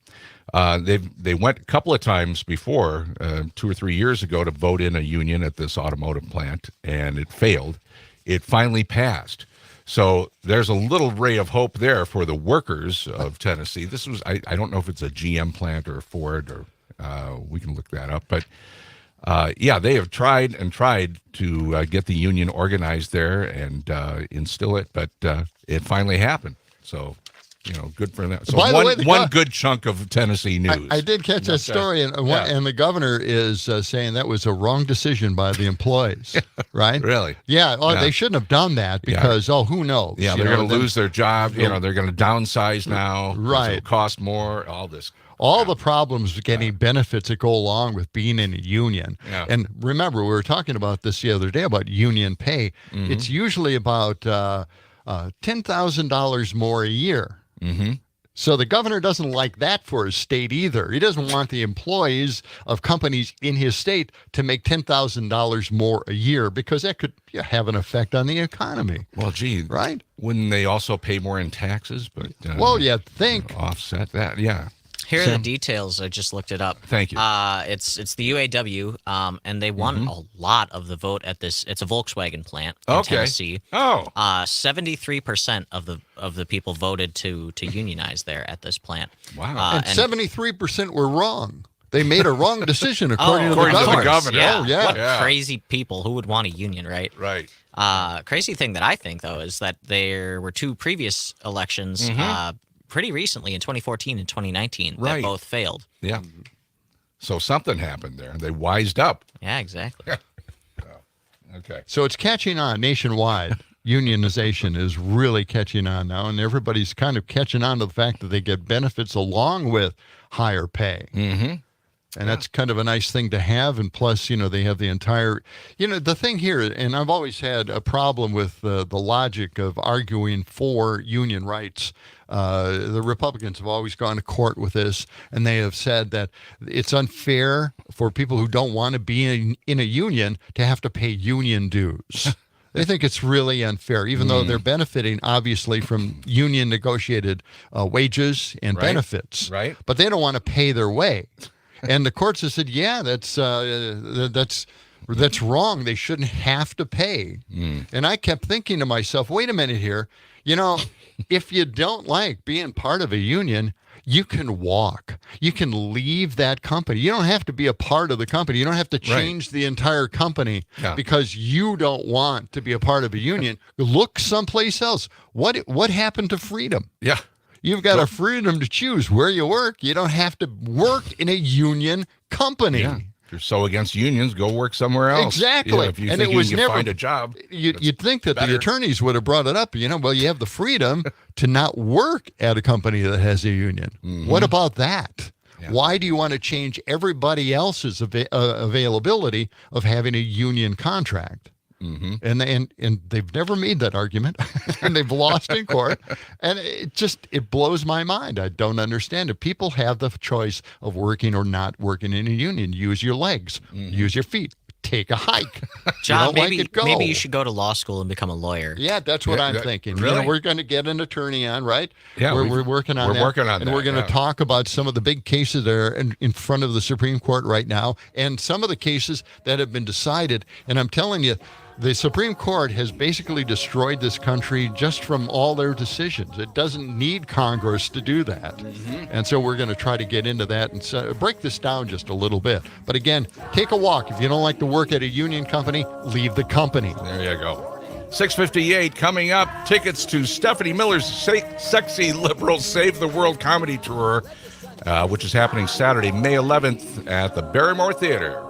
They went a couple of times before, 2 or 3 years ago, to vote in a union at this automotive plant, and it failed. It finally passed. So there's a little ray of hope there for the workers of Tennessee. This was, I don't know if it's a GM plant or a Ford, or we can look that up, but they have tried to get the union organized there and instill it, but it finally happened. So, good for them. So one good chunk of Tennessee news. I did catch that story, and the governor is saying that was a wrong decision by the employees, right? Really? Yeah. They shouldn't have done that because, who knows? Yeah, they're going to lose their job. They're going to downsize now. Right. It'll cost more, all this. All the problems with getting benefits that go along with being in a union. Yeah. And remember, we were talking about this the other day about union pay. It's usually about $10,000 more a year. So the governor doesn't like that for his state either. He doesn't want the employees of companies in his state to make $10,000 more a year because that could have an effect on the economy. Well, gee, right? Wouldn't they also pay more in taxes? But think offset that, yeah. Here are the details. I just looked it up. Thank you. It's the UAW, and they won a lot of the vote at this. It's a Volkswagen plant in Tennessee. 73% of the people voted to unionize there at this plant. Wow. And 73% were wrong. They made a wrong decision according to the according to the governor. governor. Yeah. Oh, yeah. What Yeah. crazy people who would want a union, right? Right. Crazy thing that I think, though, is that there were two previous elections pretty recently in 2014 and 2019 Right. that both failed. Yeah. So something happened there. They wised up. Yeah, exactly. Okay. So it's catching on nationwide. Unionization is really catching on now, and everybody's kind of catching on to the fact that they get benefits along with higher pay. Mm-hmm. And that's kind of a nice thing to have. And plus, they have the entire, the thing here, and I've always had a problem with the logic of arguing for union rights. The Republicans have always gone to court with this, and they have said that it's unfair for people who don't want to be in a union to have to pay union dues. They think it's really unfair, even though they're benefiting, obviously, from union negotiated wages and benefits. Right. But they don't want to pay their way. And the courts have said, yeah, that's wrong. They shouldn't have to pay. And I kept thinking to myself, wait a minute here. If you don't like being part of a union, you can walk. You can leave that company. You don't have to be a part of the company. You don't have to change the entire company because you don't want to be a part of a union. Look someplace else. What happened to freedom? Yeah. You've got a freedom to choose where you work. You don't have to work in a union company. Yeah. If you're so against unions, go work somewhere else. Exactly. If you And think it was you can never find a job. You'd think that better. the attorneys would have brought it up. You have the freedom to not work at a company that has a union. What about that? Yeah. Why do you want to change everybody else's availability of having a union contract? And they've never made that argument, and they've lost in court, and it blows my mind. I don't understand it. People have the choice of working or not working in a union. Use your legs, use your feet, take a hike. John, you don't maybe like it, go. maybe you should go to law school and become a lawyer. Yeah, that's what I'm thinking. Really? We're going to get an attorney on, right? Yeah, we're working on that. we're working on and that, we're going to yeah. talk about some of the big cases that are in front of the Supreme Court right now, and some of the cases that have been decided. And I'm telling you, the Supreme Court has basically destroyed this country just from all their decisions. It doesn't need Congress to do that. And so we're going to try to get into that and break this down just a little bit. But again, take a walk. If you don't like to work at a union company, leave the company. There you go. 6:58 coming up. Tickets to Stephanie Miller's Sexy Liberal Save the World Comedy Tour, which is happening Saturday, May 11th at the Barrymore Theater.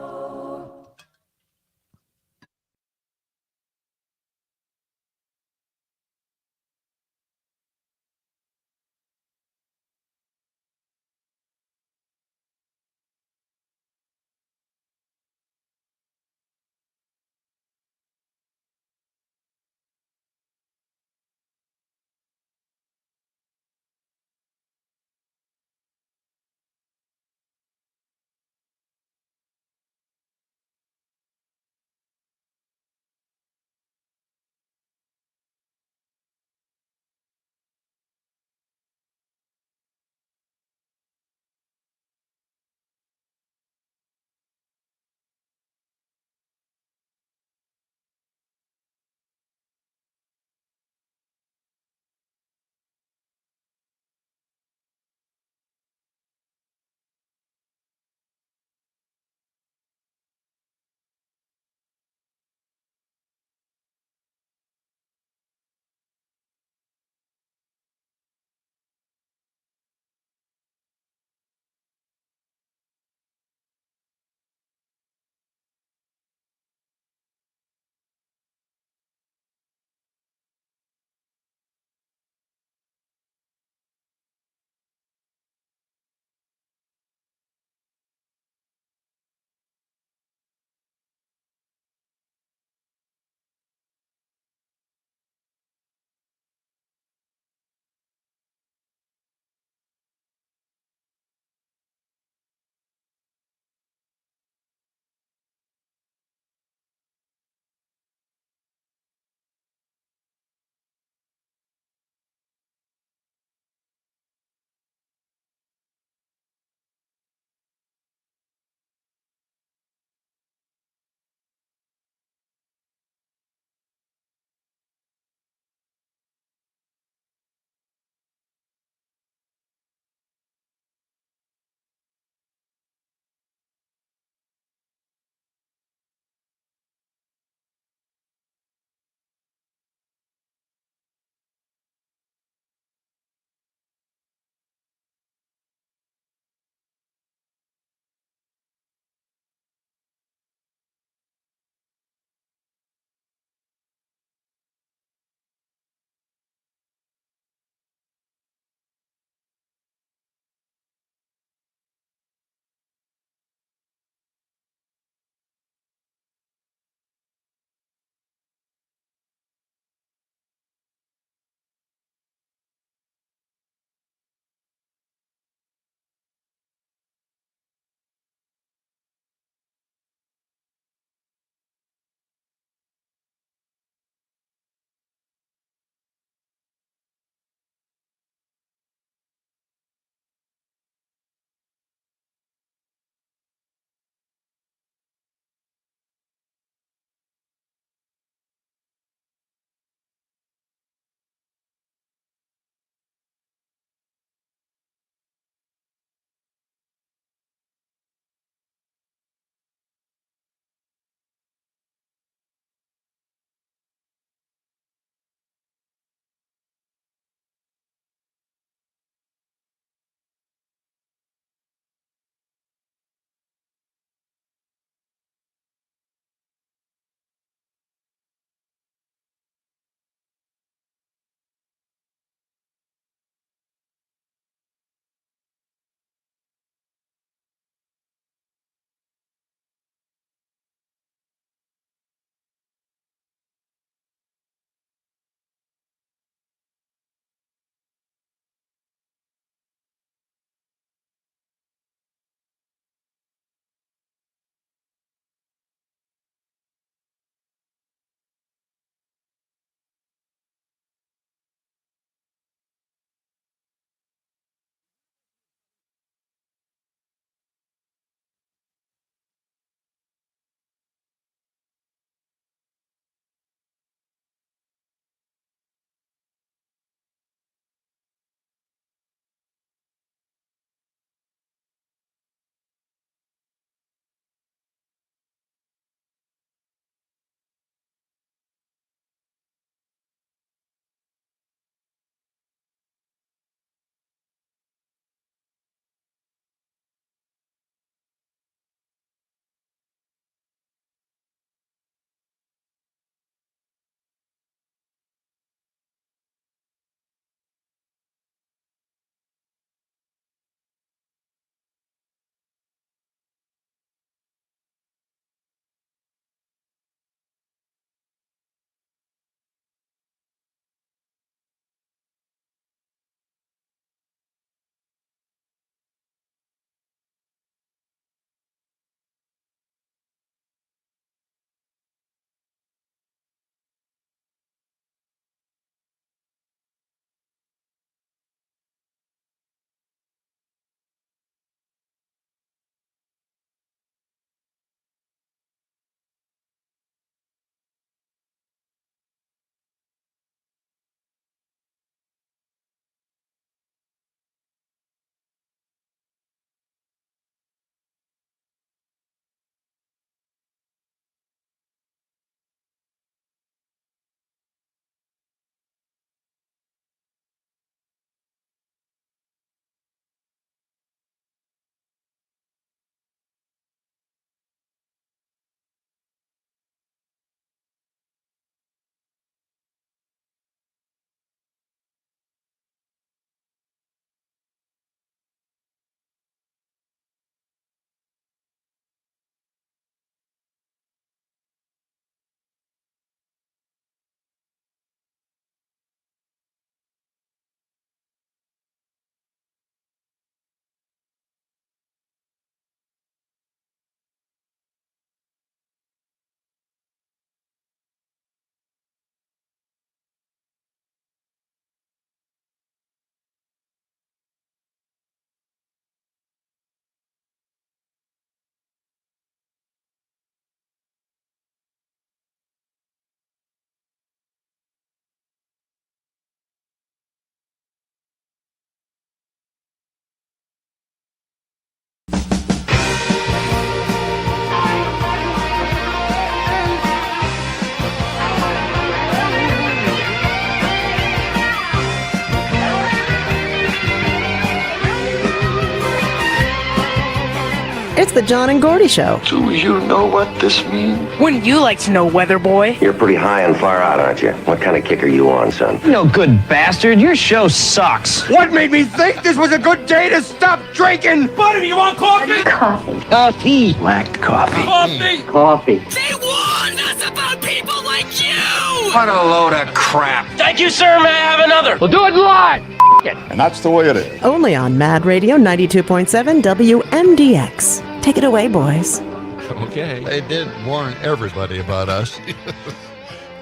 It's the John and Gordy Show. Do you know what this means? Wouldn't you like to know, weather boy? You're pretty high and far out, aren't you? What kind of kick are you on, son? No good bastard. Your show sucks. What made me think this was a good day to stop drinking? Buddy, you want coffee? Coffee. Black coffee. Coffee. Coffee. They warned us about people like you! What a load of crap. Thank you, sir. May I have another? We'll do it live. And that's the way it is. Only on Mad Radio 92.7 WMDX. Take it away, boys. Okay. They did warn everybody about us.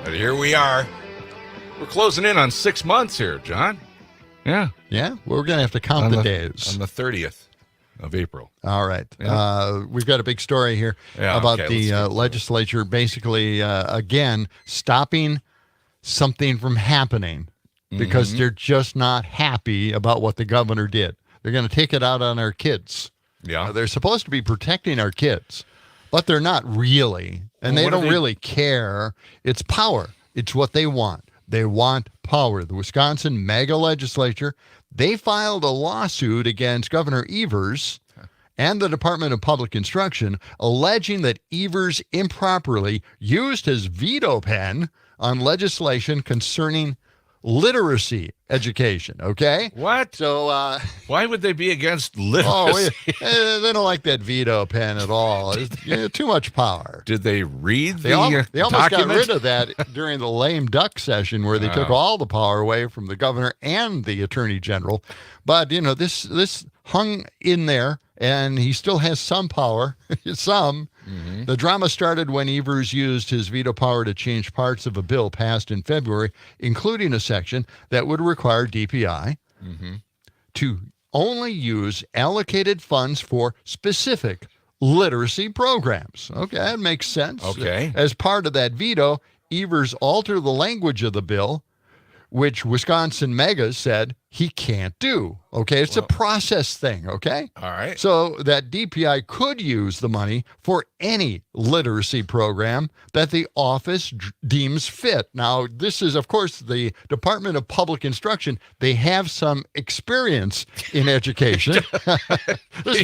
But here we are. We're closing in on 6 months here, John. Yeah. Yeah, we're going to have to count the days. On the 30th of April. All right. Yeah. We've got a big story here about the legislature basically, again, stopping something from happening because they're just not happy about what the governor did. They're going to take it out on our kids. Yeah. They're supposed to be protecting our kids, but they're not really. And Well, they what don't really care. It's power. It's what they want. They want power. The Wisconsin mega legislature, they filed a lawsuit against Governor Evers and the Department of Public Instruction, alleging that Evers improperly used his veto pen on legislation concerning literacy education. Okay? What? So, why would they be against literacy? they don't like that veto pen at all. It's too much power. Did they read They the almost got document? rid of that during the lame duck session where they took all the power away from the governor and the attorney general. But, this hung in there, and he still has some power, some. Mm-hmm. The drama started when Evers used his veto power to change parts of a bill passed in February, including a section that would require DPI to only use allocated funds for specific literacy programs. Okay, that makes sense. Okay. As part of that veto, Evers altered the language of the bill, which Wisconsin Megas said he can't do. Okay, it's a process thing, okay? All right. So that DPI could use the money for any literacy program that the office deems fit. Now, this is, of course, the Department of Public Instruction. They have some experience in education.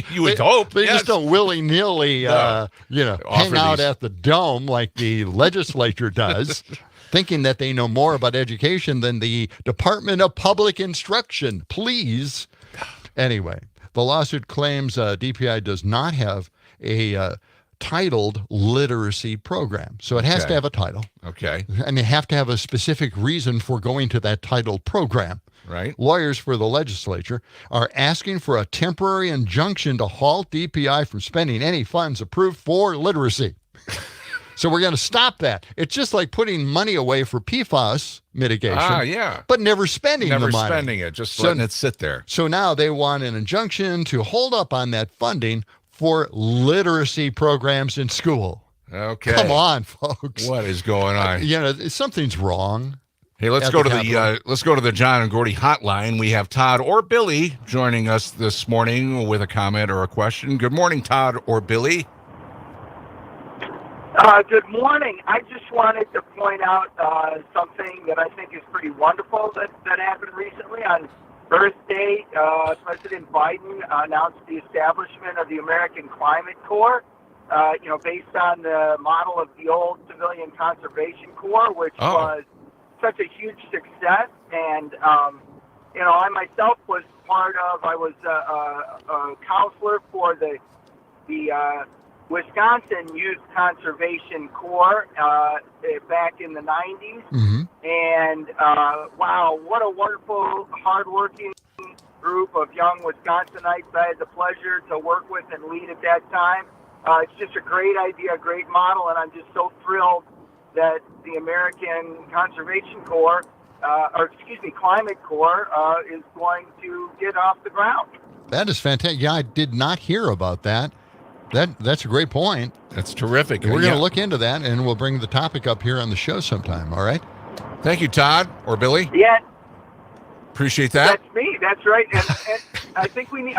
You would hope. They yes. just don't willy-nilly, hang out these. at the dome like the legislature does. Thinking that they know more about education than the Department of Public Instruction. Please. Anyway, the lawsuit claims DPI does not have a titled literacy program. So it has to have a title. Okay. And you have to have a specific reason for going to that titled program. Right. Lawyers for the legislature are asking for a temporary injunction to halt DPI from spending any funds approved for literacy. So we're going to stop that. It's just like putting money away for PFAS mitigation. Yeah. But never spending the money. Never spending it, just letting it sit there. So now they want an injunction to hold up on that funding for literacy programs in school. Okay. Come on, folks. What is going on? Something's wrong. Hey, let's go to the John and Gordy hotline. We have Todd or Billy joining us this morning with a comment or a question. Good morning, Todd or Billy. Good morning. I just wanted to point out something that I think is pretty wonderful that happened recently. On Earth Day, President Biden announced the establishment of the American Climate Corps, based on the model of the old Civilian Conservation Corps, which was such a huge success. And, I myself was I was a counselor for the Wisconsin Youth Conservation Corps back in the 90s. Mm-hmm. And, wow, what a wonderful, hardworking group of young Wisconsinites I had the pleasure to work with and lead at that time. It's just a great idea, a great model, and I'm just so thrilled that the American Conservation Corps, Climate Corps, is going to get off the ground. That is fantastic. Yeah, I did not hear about that. That's a great point. That's terrific. We're going to look into that, and we'll bring the topic up here on the show sometime. All right. Thank you, Todd or Billy. Yeah. Appreciate that. That's me. That's right. And I think we need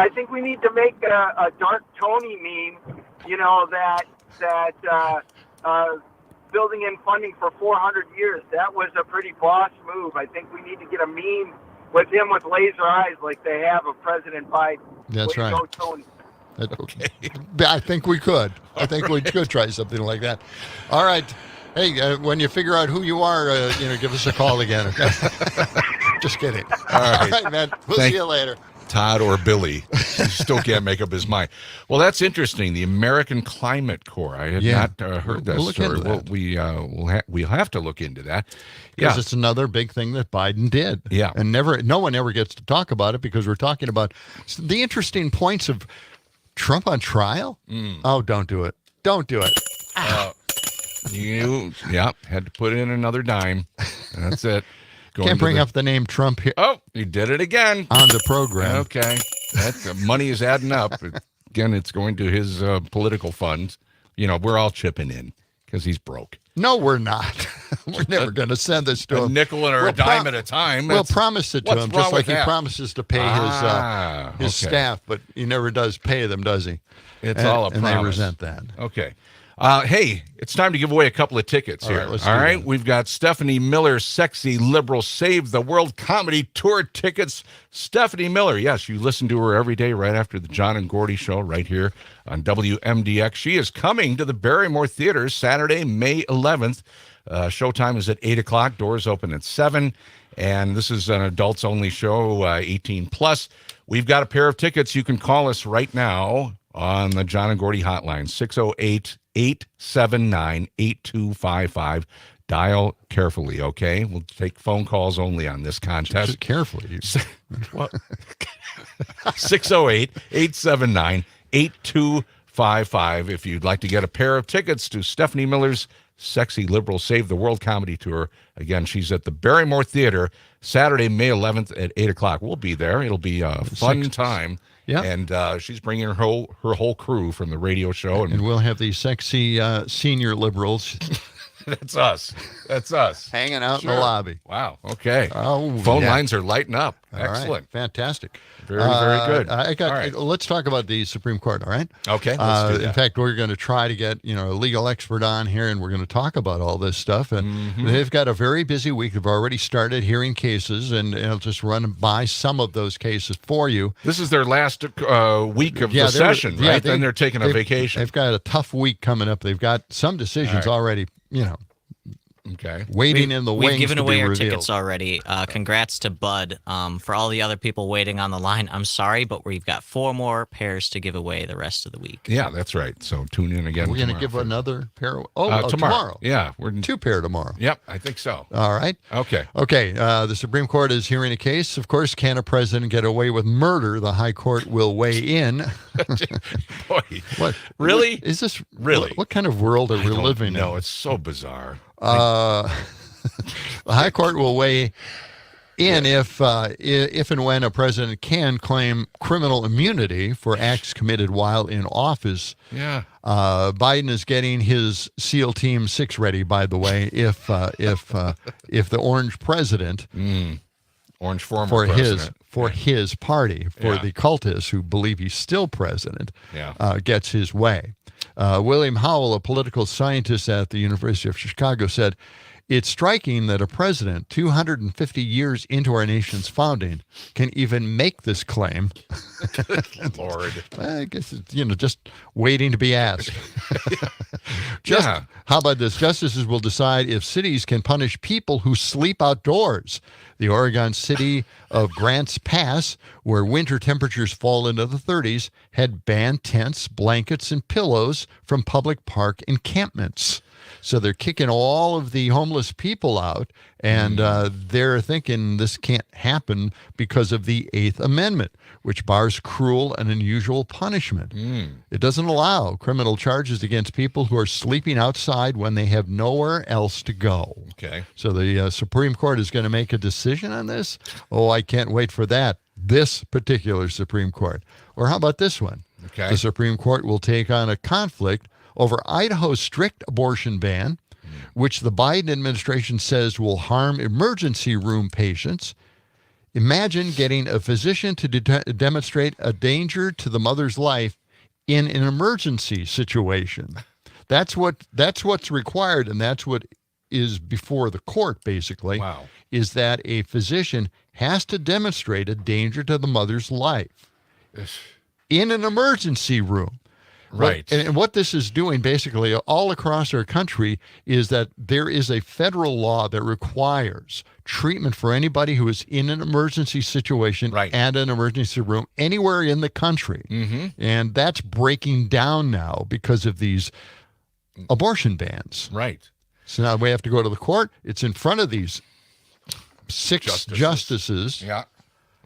to make a Dark Tony meme. That building in funding for 400 years. That was a pretty boss move. I think we need to get a meme with him with laser eyes like they have of President Biden. That's right. Go, Tony. Okay. I think we could. I think we could try something like that. All right. Hey, when you figure out who you are, give us a call again. Okay? Just kidding. All right, man. We'll see you later. Todd or Billy. He still can't make up his mind. Well, that's interesting. The American Climate Corps. I had not heard that story. Well, we'll have to look into that. Because it's another big thing that Biden did. Yeah. And no one ever gets to talk about it because we're talking about the interesting points of Trump on trial. Oh, don't do it. Don't do it. You had to put in another dime. That's it. Can't bring up the name Trump here. Oh, you did it again. On the program. Okay. That money is adding up. Again, it's going to his political funds. We're all chipping in because he's broke. No, we're not. We're never going to send this to him. A nickel or a dime at a time. We'll promise it to him, just like he promises to pay his staff, but he never does pay them, does he? It's all a promise. And they resent that. Okay. Hey, it's time to give away a couple of tickets here. All right, we've got Stephanie Miller's Sexy Liberal Save the World Comedy Tour tickets. Stephanie Miller, yes, you listen to her every day right after the John and Gordy show right here on WMDX. She is coming to the Barrymore Theater Saturday, May 11th. Showtime is at 8 o'clock. Doors open at 7. And this is an adults-only show, 18 plus. We've got a pair of tickets. You can call us right now on the John and Gordy hotline, 608-879-8255. Dial carefully, okay? We'll take phone calls only on this contest. Just carefully. What? 608-879-8255 if you'd like to get a pair of tickets to Stephanie Miller's Sexy Liberal Save the World Comedy Tour. Again, she's at the Barrymore Theater Saturday, May 11th at 8 o'clock. We'll be there. It'll be a fun time. Yeah, and she's bringing her whole crew from the radio show, and we'll have the sexy senior liberals. That's us. Hanging out in the lobby. Wow. Okay. Oh, phone lines are lighting up. Excellent. Right. Fantastic. Very, very good. Let's talk about the Supreme Court. All right. Okay. Let's do that. In fact, we're going to try to get a legal expert on here, and we're going to talk about all this stuff. And they've got a very busy week. They've already started hearing cases, and I'll just run by some of those cases for you. This is their last week of the session, right? Then they're taking a vacation. They've got a tough week coming up. They've got some decisions already. Okay. Waiting in the wings. We've given to away be our revealed. tickets already. Congrats to Bud. For all the other people waiting on the line, I'm sorry, but we've got 4 more pairs to give away the rest of the week. Yeah, that's right. So tune in again. We're going to give another pair. Tomorrow. Yeah, we're 2 pair tomorrow. Yep, I think so. All right. Okay. The Supreme Court is hearing a case. Of course, can a president get away with murder? The High Court will weigh in. Boy, what? Really? Is this really? What kind of world are we living in? No, it's so bizarre. The High Court will weigh in if and when a president can claim criminal immunity for acts committed while in office. Yeah. Biden is getting his SEAL Team 6 ready, by the way, if the Orange president, Orange former president. his party, for the cultists who believe he's still president, gets his way. William Howell, a political scientist at the University of Chicago, said, "It's striking that a president 250 years into our nation's founding can even make this claim." Lord. I guess it's, just waiting to be asked. How about this? Justices will decide if cities can punish people who sleep outdoors. The Oregon city of Grants Pass, where winter temperatures fall into the 30s, had banned tents, blankets, and pillows from public park encampments. So they're kicking all of the homeless people out, and they're thinking this can't happen because of the 8th Amendment, which bars cruel and unusual punishment. It doesn't allow criminal charges against people who are sleeping outside when they have nowhere else to go. Okay. So the Supreme Court is going to make a decision on this. Oh, I can't wait for that. This particular Supreme Court. Or how about this one? Okay. The Supreme Court will take on a conflict over Idaho's strict abortion ban, which the Biden administration says will harm emergency room patients. Imagine getting a physician to demonstrate a danger to the mother's life in an emergency situation. That's what's required, and that's what is before the court, basically. Wow. Is that a physician has to demonstrate a danger to the mother's life. in an emergency room. Right. And what this is doing basically all across our country is that there is a federal law that requires treatment for anybody who is in an emergency situation at an emergency room anywhere in the country. And that's breaking down now because of these abortion bans. Right. So now we have to go to the court. It's in front of these 6 justices. Yeah.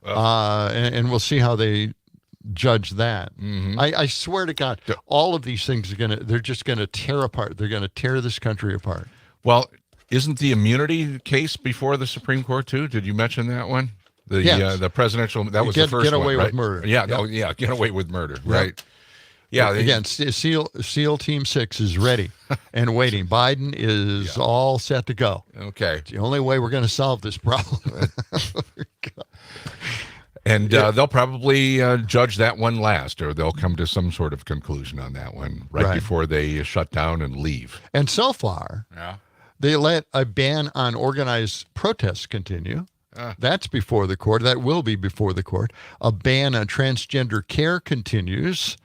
And we'll see how they judge that. I swear to God, all of these things they're just gonna tear apart. They're gonna tear this country apart. Well, isn't the immunity case before the Supreme Court too? Did you mention that one? The presidential, that was the first get one, away right? with murder. Yeah, get away with murder, right? Yeah. Again, SEAL Team 6 is ready and waiting. Biden is all set to go. Okay. It's the only way we're going to solve this problem. And they'll probably judge that one last, or they'll come to some sort of conclusion on that one right before they shut down and leave. And so far, they let a ban on organized protests continue. That's before the court. That will be before the court. A ban on transgender care continues.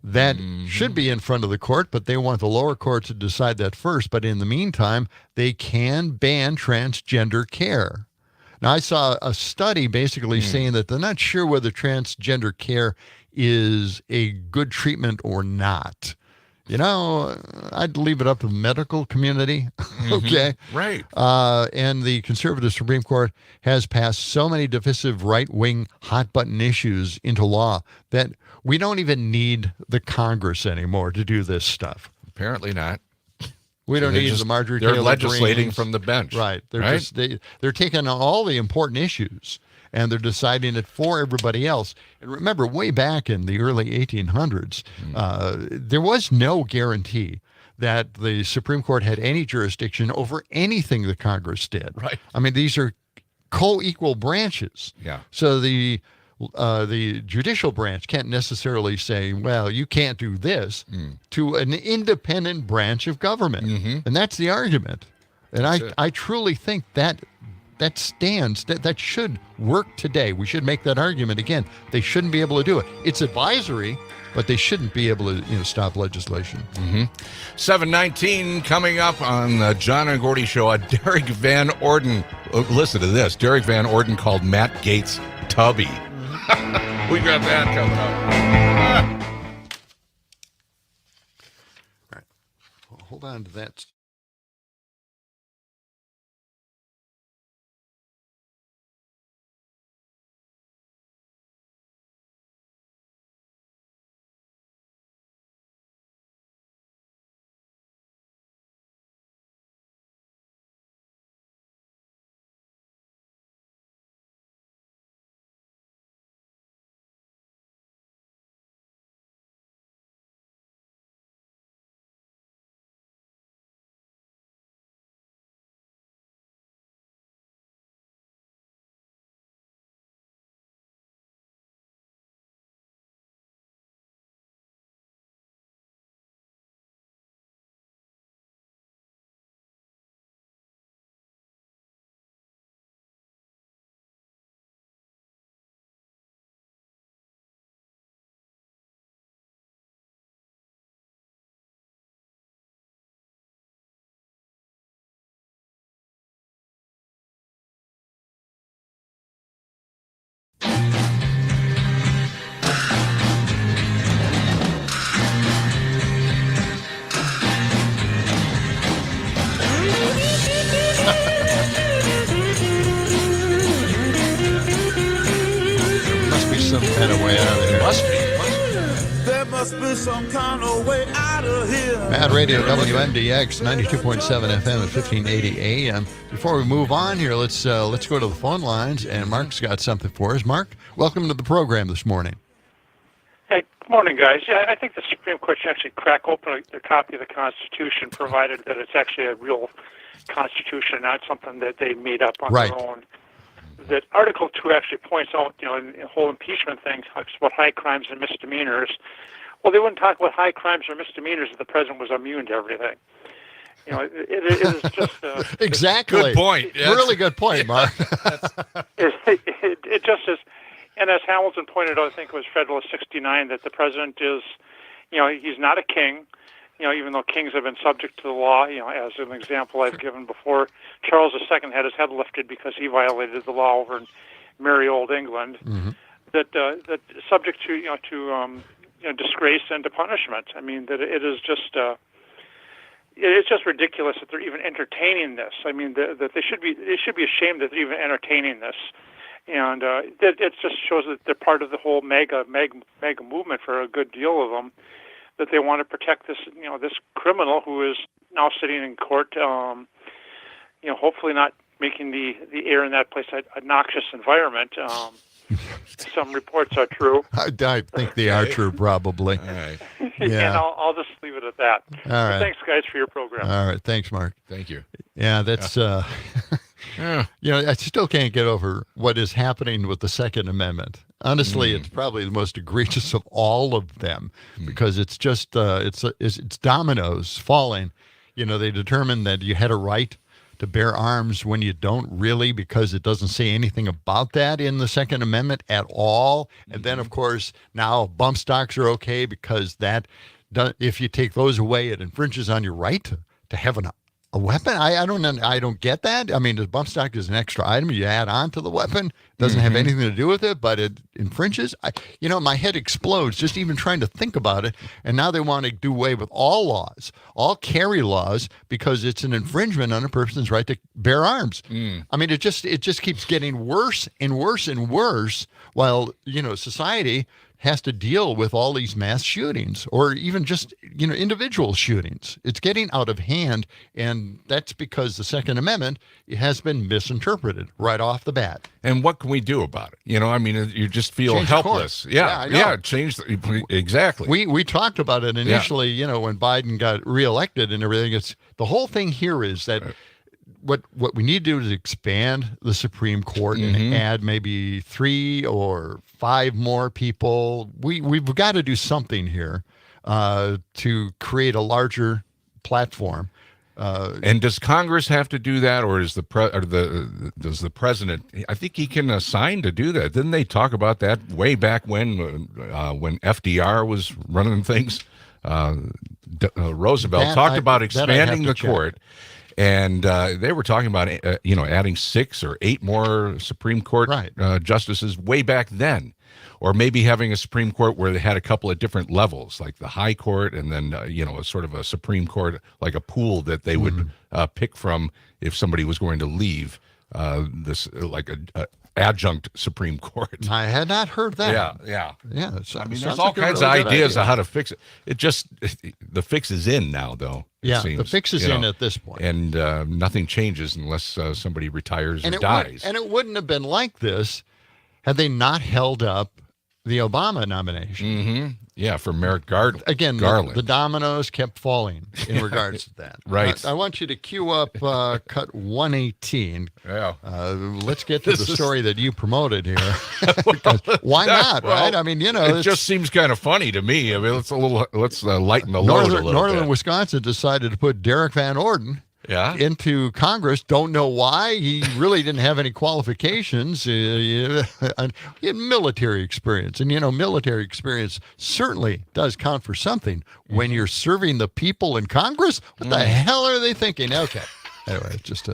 That should be in front of the court, but they want the lower court to decide that first. But in the meantime, they can ban transgender care. Now, I saw a study basically saying that they're not sure whether transgender care is a good treatment or not. You know, I'd leave it up to the medical community, okay? Right. And the conservative Supreme Court has passed so many divisive right-wing hot-button issues into law that we don't even need the Congress anymore to do this stuff. Apparently not. We don't need the Marjorie Taylor They're legislating Greens. from the bench. Right. They're taking on all the important issues and they're deciding it for everybody else. And remember, way back in the early 1800s, there was no guarantee that the Supreme Court had any jurisdiction over anything the Congress did. Right. I mean, these are co-equal branches. Yeah. So the judicial branch can't necessarily say, well, you can't do this to an independent branch of government. And that's the argument. And I truly think that stands, that should work today. We should make that argument again. They shouldn't be able to do it. It's advisory, but they shouldn't be able to stop legislation. 7:19 coming up on the John and Gordy Show. Derek Van Orden, listen to this. Derek Van Orden called Matt Gaetz tubby. We got that coming up. All right. Well, hold on to that. Some kind of way out of here. Must be. There must be some kind of way out of here. Mad Radio WMDX 92.7 FM at 1580 AM. Before we move on here, let's go to the phone lines, and Mark's got something for us. Mark, welcome to the program this morning. Hey, good morning, guys. Yeah, I think the Supreme Court should actually crack open a copy of the Constitution, provided that it's actually a real Constitution, not something that they made up on their own. That Article 2 actually points out, in the whole impeachment thing, talks about high crimes and misdemeanors. Well, they wouldn't talk about high crimes or misdemeanors if the president was immune to everything. It is just... exactly. Good point. Yes. Really good point, Mark. it just is... And as Hamilton pointed out, I think it was Federalist 69, that the president is, he's not a king. Even though kings have been subject to the law, as an example I've given before, Charles II had his head lifted because he violated the law over in merry old England. Mm-hmm. That subject to disgrace and to punishment. I mean, that it is just it's just ridiculous that they're even entertaining this. I mean, that they should be ashamed that they're even entertaining this. And it just shows that they're part of the whole mega movement for a good deal of them. That they want to protect this, this criminal who is now sitting in court. Hopefully not making the air in that place a noxious environment. Some reports are true. I think they are true, probably. All right. Yeah. And I'll just leave it at that. All right. Thanks, guys, for your program. All right. Thanks, Mark. Thank you. Yeah, that's, I still can't get over what is happening with the Second Amendment. Honestly, it's probably the most egregious of all of them because it's just, it's dominoes falling. They determined that you had a right to bear arms when you don't really, because it doesn't say anything about that in the Second Amendment at all. And then, of course, now bump stocks are okay because if you take those away, it infringes on your right to have a weapon. I don't get that. I mean, the bump stock is an extra item you add on to the weapon. It doesn't have anything to do with it, but it infringes. My head explodes just even trying to think about it. And now they want to do away with all laws, all carry laws, because it's an infringement on a person's right to bear arms. I mean, it just keeps getting worse and worse and worse while, society has to deal with all these mass shootings or even just, individual shootings. It's getting out of hand, and that's because the Second Amendment has been misinterpreted right off the bat. And what can we do about it? You just feel Change helpless. Change exactly. We talked about it initially, when Biden got reelected and everything. The whole thing here is that what we need to do is expand the Supreme Court and add maybe 3 or 5 more people. We've got to do something here to create a larger platform. And does Congress have to do that, or does the president? I think he can assign to do that. Didn't they talk about that way back when FDR was running things? Roosevelt talked about expanding the court. And they were talking about, adding 6 or 8 more Supreme Court justices way back then, or maybe having a Supreme Court where they had a couple of different levels, like the High Court, and then a sort of a Supreme Court, like a pool that they would pick from if somebody was going to leave this, like a adjunct Supreme Court. I had not heard that. Yeah. So there's all kinds of ideas of how to fix it. The fix is in now, though. Yeah, the fix is in at this point. And nothing changes unless somebody retires or dies. And it wouldn't have been like this had they not held up the Obama nomination. Yeah, for Merrick Garland. Again, the dominoes kept falling in regards to that. Right. I want you to cue up cut 118. Yeah. Let's get to the story that you promoted here. Why not, right? I mean, it just seems kind of funny to me. I mean, let's lighten the load a little bit. Northern Wisconsin decided to put Derek Van Orden into Congress. Don't know why. He really didn't have any qualifications. He had military experience. And, military experience certainly does count for something. When you're serving the people in Congress, what the hell are they thinking? Okay. Anyway, just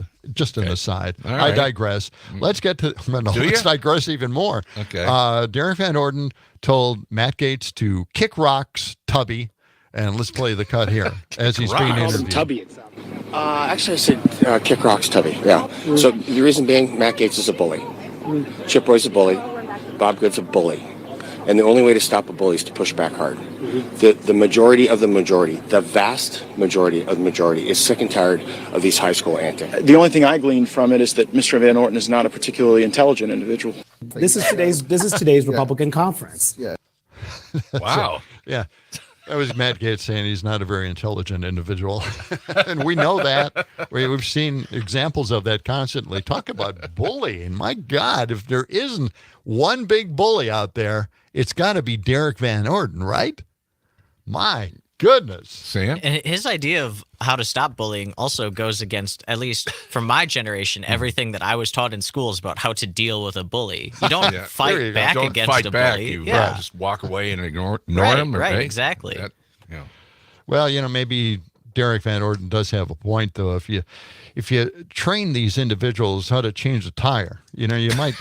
an aside. All right. I digress. Let's get to let's digress even more. Okay. Derek Van Orden told Matt Gaetz to kick rocks, Tubby. And let's play the cut here as he's being interviewed. Tubby. Actually, I said kick rocks, Tubby. Yeah. So the reason being, Matt Gaetz is a bully. Chip Roy's a bully. Bob Good's a bully. And the only way to stop a bully is to push back hard. The majority of the majority, the vast majority of the majority, is sick and tired of these high school antics. The only thing I gleaned from it is that Mr. Van Orden is not a particularly intelligent individual. This is today's Republican conference. Yeah. Wow. Yeah. That was Matt Gaetz saying he's not a very intelligent individual. And we know that. We've seen examples of that constantly. Talk about bullying. My God, if there isn't one big bully out there, it's got to be Derek Van Orden, right? My goodness. Sam? And his idea of how to stop bullying also goes against, at least from my generation, everything that I was taught in schools about how to deal with a bully. You don't fight back Don't against fight a back. bully. You Yeah. just walk away and ignore Right, him. right, hey, exactly. Well, maybe Derek Van Orden does have a point, though. If you train these individuals how to change a tire, you might.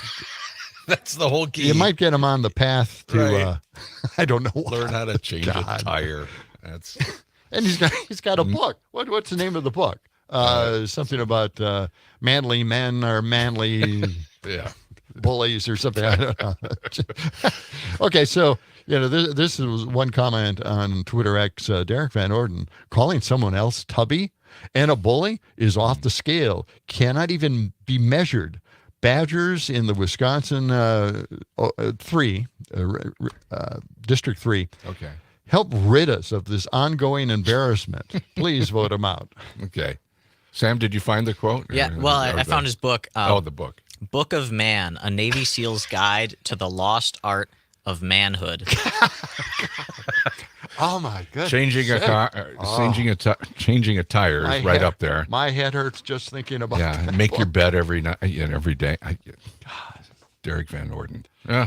That's the whole key. You might get them on the path to. Right. I don't know. Learn how to change a tire. That's. And he's got a book. What's the name of the book? Something about manly men or manly bullies or something. I don't know. Okay, so this is one comment on Twitter X. Derek Van Orden calling someone else tubby and a bully is off the scale. Cannot even be measured. Badgers in the Wisconsin District 3. Okay. Help rid us of this ongoing embarrassment. Please vote him out. Okay. Sam, did you find the quote? Yeah, well, I found his book. The book. Book of Man, a Navy SEAL's Guide to the Lost Art of Manhood. Oh, my goodness. Changing a tire is right up there. My head hurts just thinking about that. Yeah, make your bed every night, every day. God, Derek Van Orden. Yeah.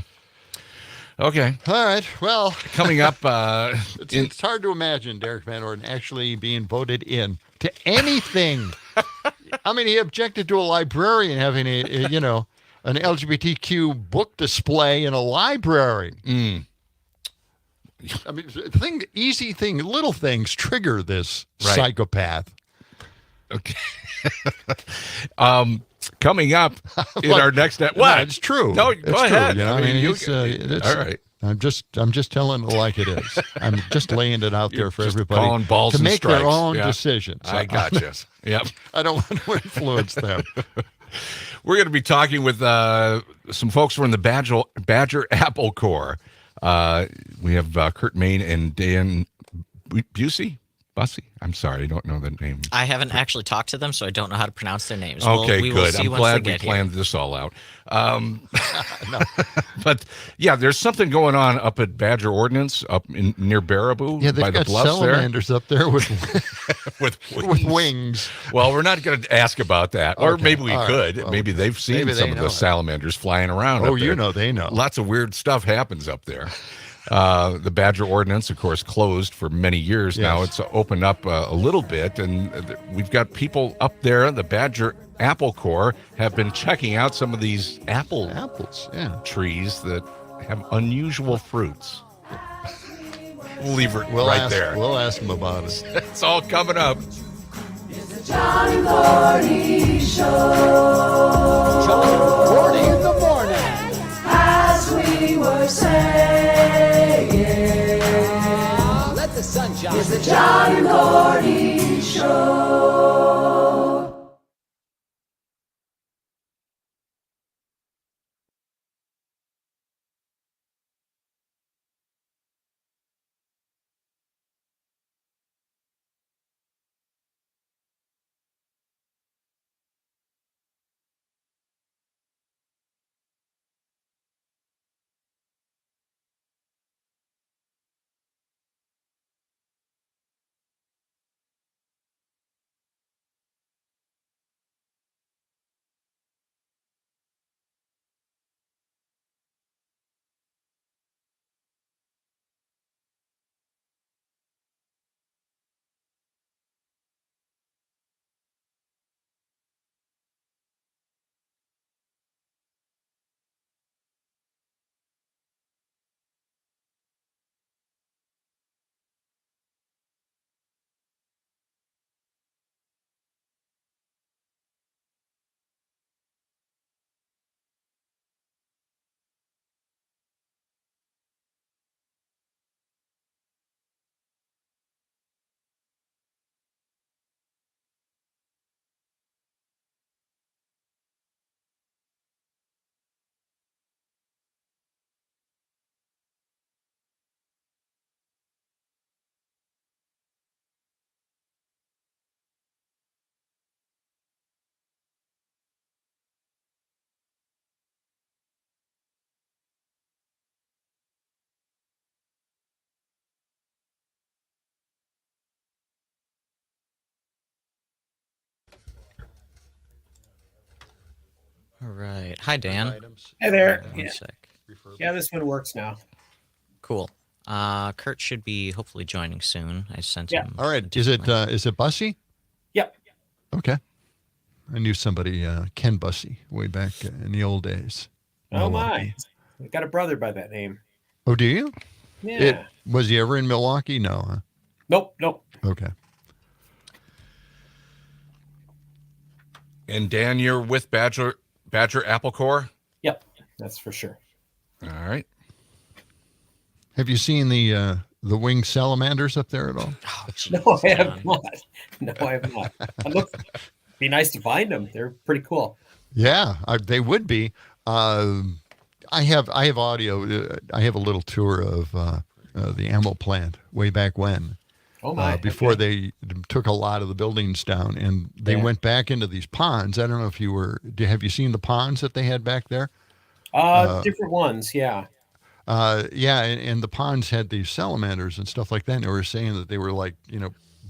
Okay. All right. Well, coming up, it's hard to imagine Derek Van Orden actually being voted in to anything. I mean, he objected to a librarian having an LGBTQ book display in a library. I mean, little things trigger this psychopath. Okay. Coming up in our next what? No, it's true. No, it's go ahead. True, it's all right. I'm just telling it like it is. I'm just laying it out there for everybody calling balls to make strikes. their own decisions. I gotcha. Yep. I don't want to influence them. We're going to be talking with some folks from the Badger Apple Corps. We have Kurt Main and Dan Bussey. I'm sorry, I don't know the name. I haven't actually talked to them, so I don't know how to pronounce their names. Okay, we good. will see I'm once glad they we get planned here. this all out. But yeah, there's something going on up at Badger Ordnance up near Baraboo. Yeah, they've by the got bluffs salamanders up there with with wings. Well, we're not going to ask about that, or Okay, maybe we all could. right. Well, maybe they've seen maybe some they of know the it. salamanders flying around. Oh, up there. they know. Lots of weird stuff happens up there. The Badger Ordinance, of course, closed for many years now. It's opened up a little bit, and we've got people up there. The Badger Apple Corps have been checking out some of these apples trees that have unusual fruits. We'll leave it there. We'll ask them about it. It's all coming up. John and Gordy Show. John and Gordy in the morning. As we were saying, let the sun shine. it's the John and Gordy Show. All right. Hi, Dan. Hey there. One Yeah. sec. Yeah, this one works now. Cool. Kurt should be hopefully joining soon. I sent Yeah. him. All right. Is it Bussy? Yep. Okay. I knew somebody, Ken Bussy, way back in the old days. Oh, Milwaukee. my. I got a brother by that name. Oh, do you? Yeah. Was he ever in Milwaukee? No. Huh? Nope. Okay. And Dan, you're with Badger Apple Core? Yep, that's for sure. All right. Have you seen the winged salamanders up there at all? Oh, No, I have not. No, I have not. Be nice to find them. They're pretty cool. Yeah, they would be. I have audio. I have a little tour of the ammo plant way back when. Oh my! Before they took a lot of the buildings down, and they went back into these ponds. I don't know if you were. Have you seen the ponds that they had back there? Different ones, yeah. Yeah, and the ponds had these salamanders and stuff like that. And they were saying that they were like,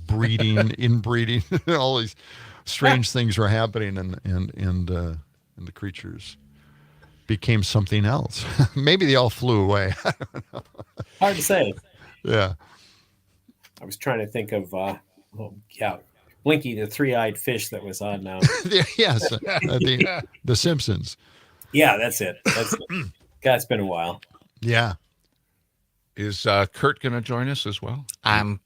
breeding, inbreeding, all these strange things were happening, and the creatures became something else. Maybe they all flew away. I don't know. Hard to say. Yeah. I was trying to think of, Blinky, the three-eyed fish that was on now. Yes, the Simpsons. Yeah, that's it. God, it's been a while. Yeah. Is Kurt going to join us as well? I'm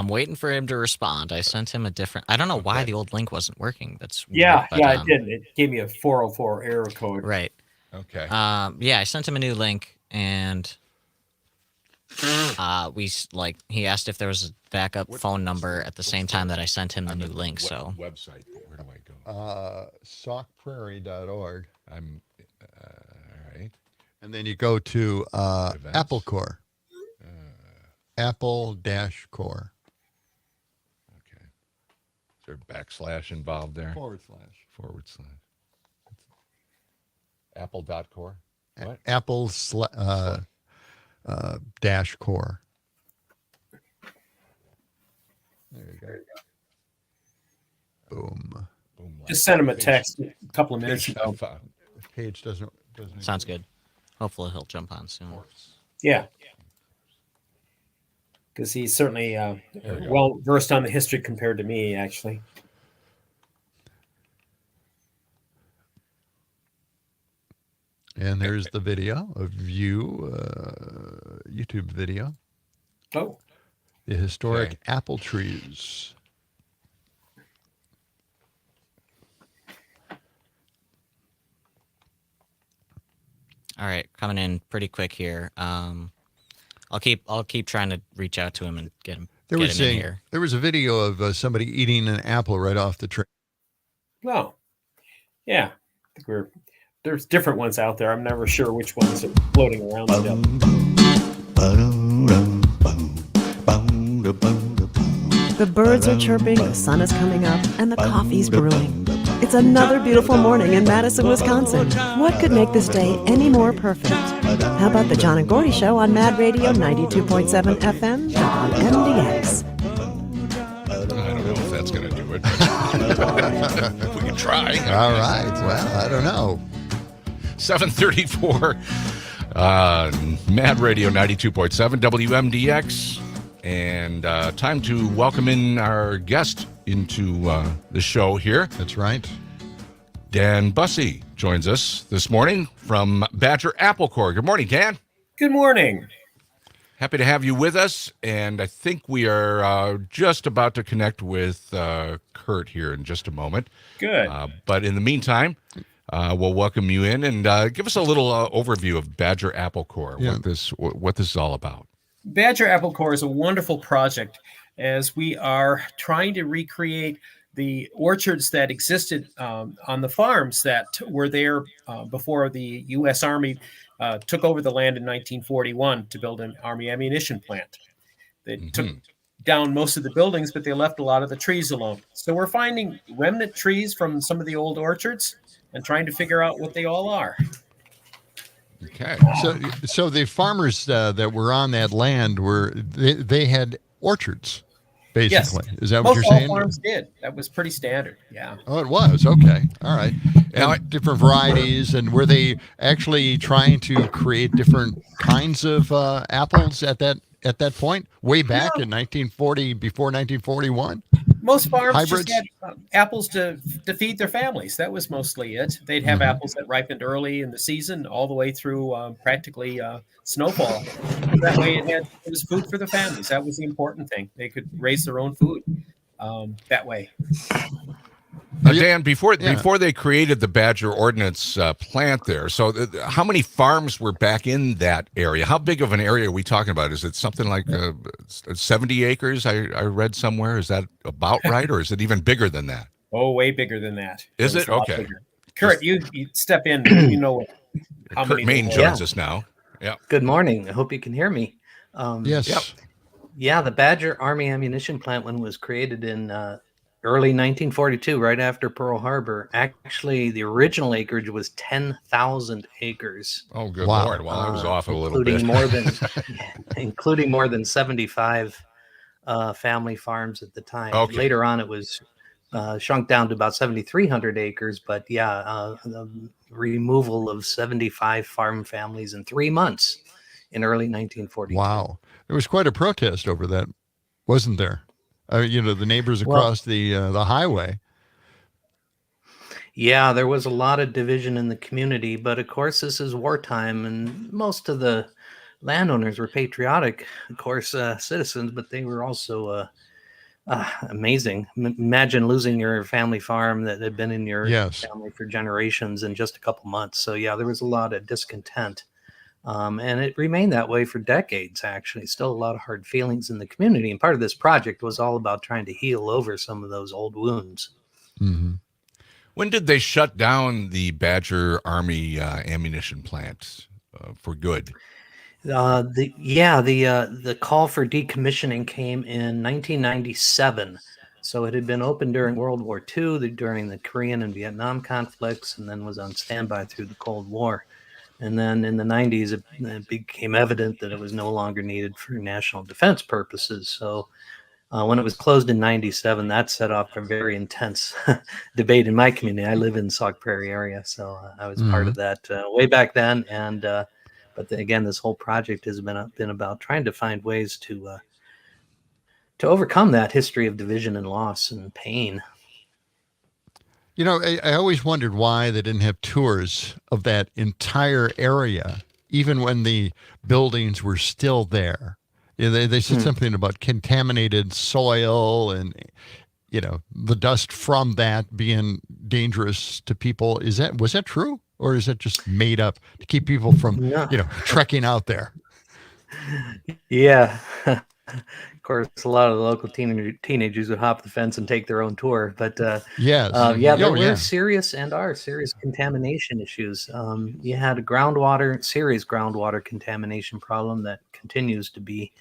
waiting for him to respond. I sent him a different. I don't know why the old link wasn't working. That's weird, Yeah, but, it did. It gave me a 404 error code. Right. Okay. Yeah, I sent him a new link, and he asked if there was a backup phone number at the same time that I sent him the new link. So website. Where do I go? Saukprairie.org. I'm all right. And then you go to Apple Core. Apple-Core. Okay. Is there a backslash involved there? // Apple.core. What? Apple dash core. There you go. Boom. Just sent him a text a couple of minutes ago. Page doesn't. sounds good. Hopefully he'll jump on soon. Yeah. Because he's certainly well versed on the history compared to me, actually. And there's the video of you, YouTube video. Oh. The historic apple trees. All right, coming in pretty quick here. I'll keep trying to reach out to him and get him in here. There was a video of somebody eating an apple right off the tree. Oh. Yeah. I think there's different ones out there. I'm never sure which ones are floating around still. The birds are chirping, the sun is coming up, and the coffee's brewing. It's another beautiful morning in Madison, Wisconsin. What could make this day any more perfect? How about the John and Gordy Show on Mad Radio 92.7 FM WMDX? I don't know if that's going to do it. We can try. All right. Well, I don't know. 7:34. Mad Radio 92.7 WMDX. And time to welcome in our guest into the show here. That's right. Dan Bussy joins us this morning from Badger Apple Core. Good morning, Dan. Good morning. Happy to have you with us. And I think we are just about to connect with Kurt here in just a moment. Good. But in the meantime, we'll welcome you in and give us a little overview of Badger Apple Core, what this is all about. Badger Apple Core is a wonderful project as we are trying to recreate the orchards that existed on the farms that were there before the U.S. Army took over the land in 1941 to build an Army ammunition plant. They took down most of the buildings, but they left a lot of the trees alone. So we're finding remnant trees from some of the old orchards and trying to figure out what they all are. Okay. So the farmers that were on that land they had orchards, basically. Yes. Is that what Most you're all saying? farms did. That was pretty standard. Yeah. Oh, it was. Okay. All right. And different varieties. And were they actually trying to create different kinds of apples at that point, way back in 1940, before 1941? Most farms Hybrids? just had apples to feed their families. That was mostly it. They'd have apples that ripened early in the season, all the way through practically snowfall. That way, it was food for the families. That was the important thing. They could raise their own food that way. Now, Dan, before they created the Badger Ordnance plant there, so how many farms were back in that area? How big of an area are we talking about? Is it something like 70 acres? I read somewhere. Is that about right, or is it even bigger than that? Oh, way bigger than that. Is it? Okay. Kurt, you step in. You know how Kurt many. Main joins us now. Yeah. Good morning. I hope you can hear me. Yes. Yep. Yeah, the Badger Army Ammunition Plant, when it was created in early 1942, right after Pearl Harbor, actually the original acreage was 10,000 acres. Oh, good Lord! Well, I was off a little bit. Including more than 75 family farms at the time. Okay. Later on, it was shrunk down to about 7,300 acres. But the removal of 75 farm families in 3 months in early 1942. Wow. There was quite a protest over that, wasn't there? The neighbors across the highway. Yeah, there was a lot of division in the community, but of course, this is wartime, and most of the landowners were patriotic, of course, citizens, but they were also amazing. Imagine losing your family farm that had been in your family for generations in just a couple months. So, yeah, there was a lot of discontent. And it remained that way for decades, actually. Still a lot of hard feelings in the community. And part of this project was all about trying to heal over some of those old wounds. Mm-hmm. When did they shut down the Badger Army ammunition plant for good? The call for decommissioning came in 1997. So it had been open during World War II, during the Korean and Vietnam conflicts, and then was on standby through the Cold War. And then in the 90s, it became evident that it was no longer needed for national defense purposes. So when it was closed in 97, that set off a very intense debate in my community. I live in the Sauk Prairie area, so I was part of that way back then. And but again, this whole project has been about trying to find ways to overcome that history of division and loss and pain. I always wondered why they didn't have tours of that entire area, even when the buildings were still there. They said something about contaminated soil and, the dust from that being dangerous to people. Was that true? Or is that just made up to keep people from, trekking out there? Yeah. Of course, a lot of the local teenagers would hop the fence and take their own tour. But there were serious contamination issues. You had a serious groundwater contamination problem that continues to be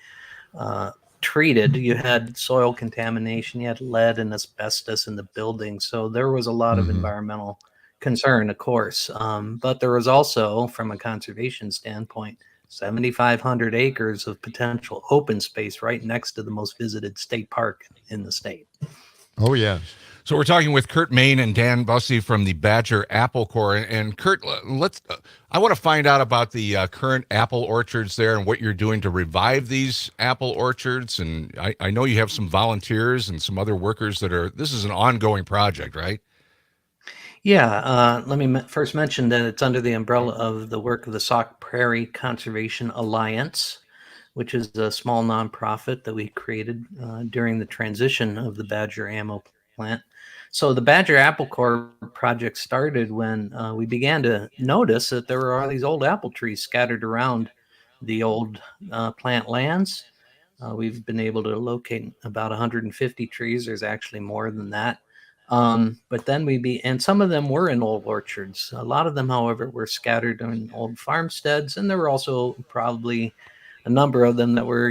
treated. You had soil contamination. You had lead and asbestos in the building. So there was a lot of environmental concern, of course. But there was also, from a conservation standpoint, 7,500 acres of potential open space right next to the most visited state park in the state. Oh, yeah. So we're talking with Kurt Main and Dan Bussey from the Badger Apple Corps. And Kurt, I want to find out about the current apple orchards there and what you're doing to revive these apple orchards. And I know you have some volunteers and some other workers this is an ongoing project, right? Yeah, let me first mention that it's under the umbrella of the work of the Sauk Prairie Conservation Alliance, which is a small nonprofit that we created during the transition of the Badger Ammo plant. So the Badger Apple Corps project started when we began to notice that there were all these old apple trees scattered around the old plant lands. We've been able to locate about 150 trees. There's actually more than that. But then and some of them were in old orchards. A lot of them, however, were scattered in old farmsteads, and there were also probably a number of them that were,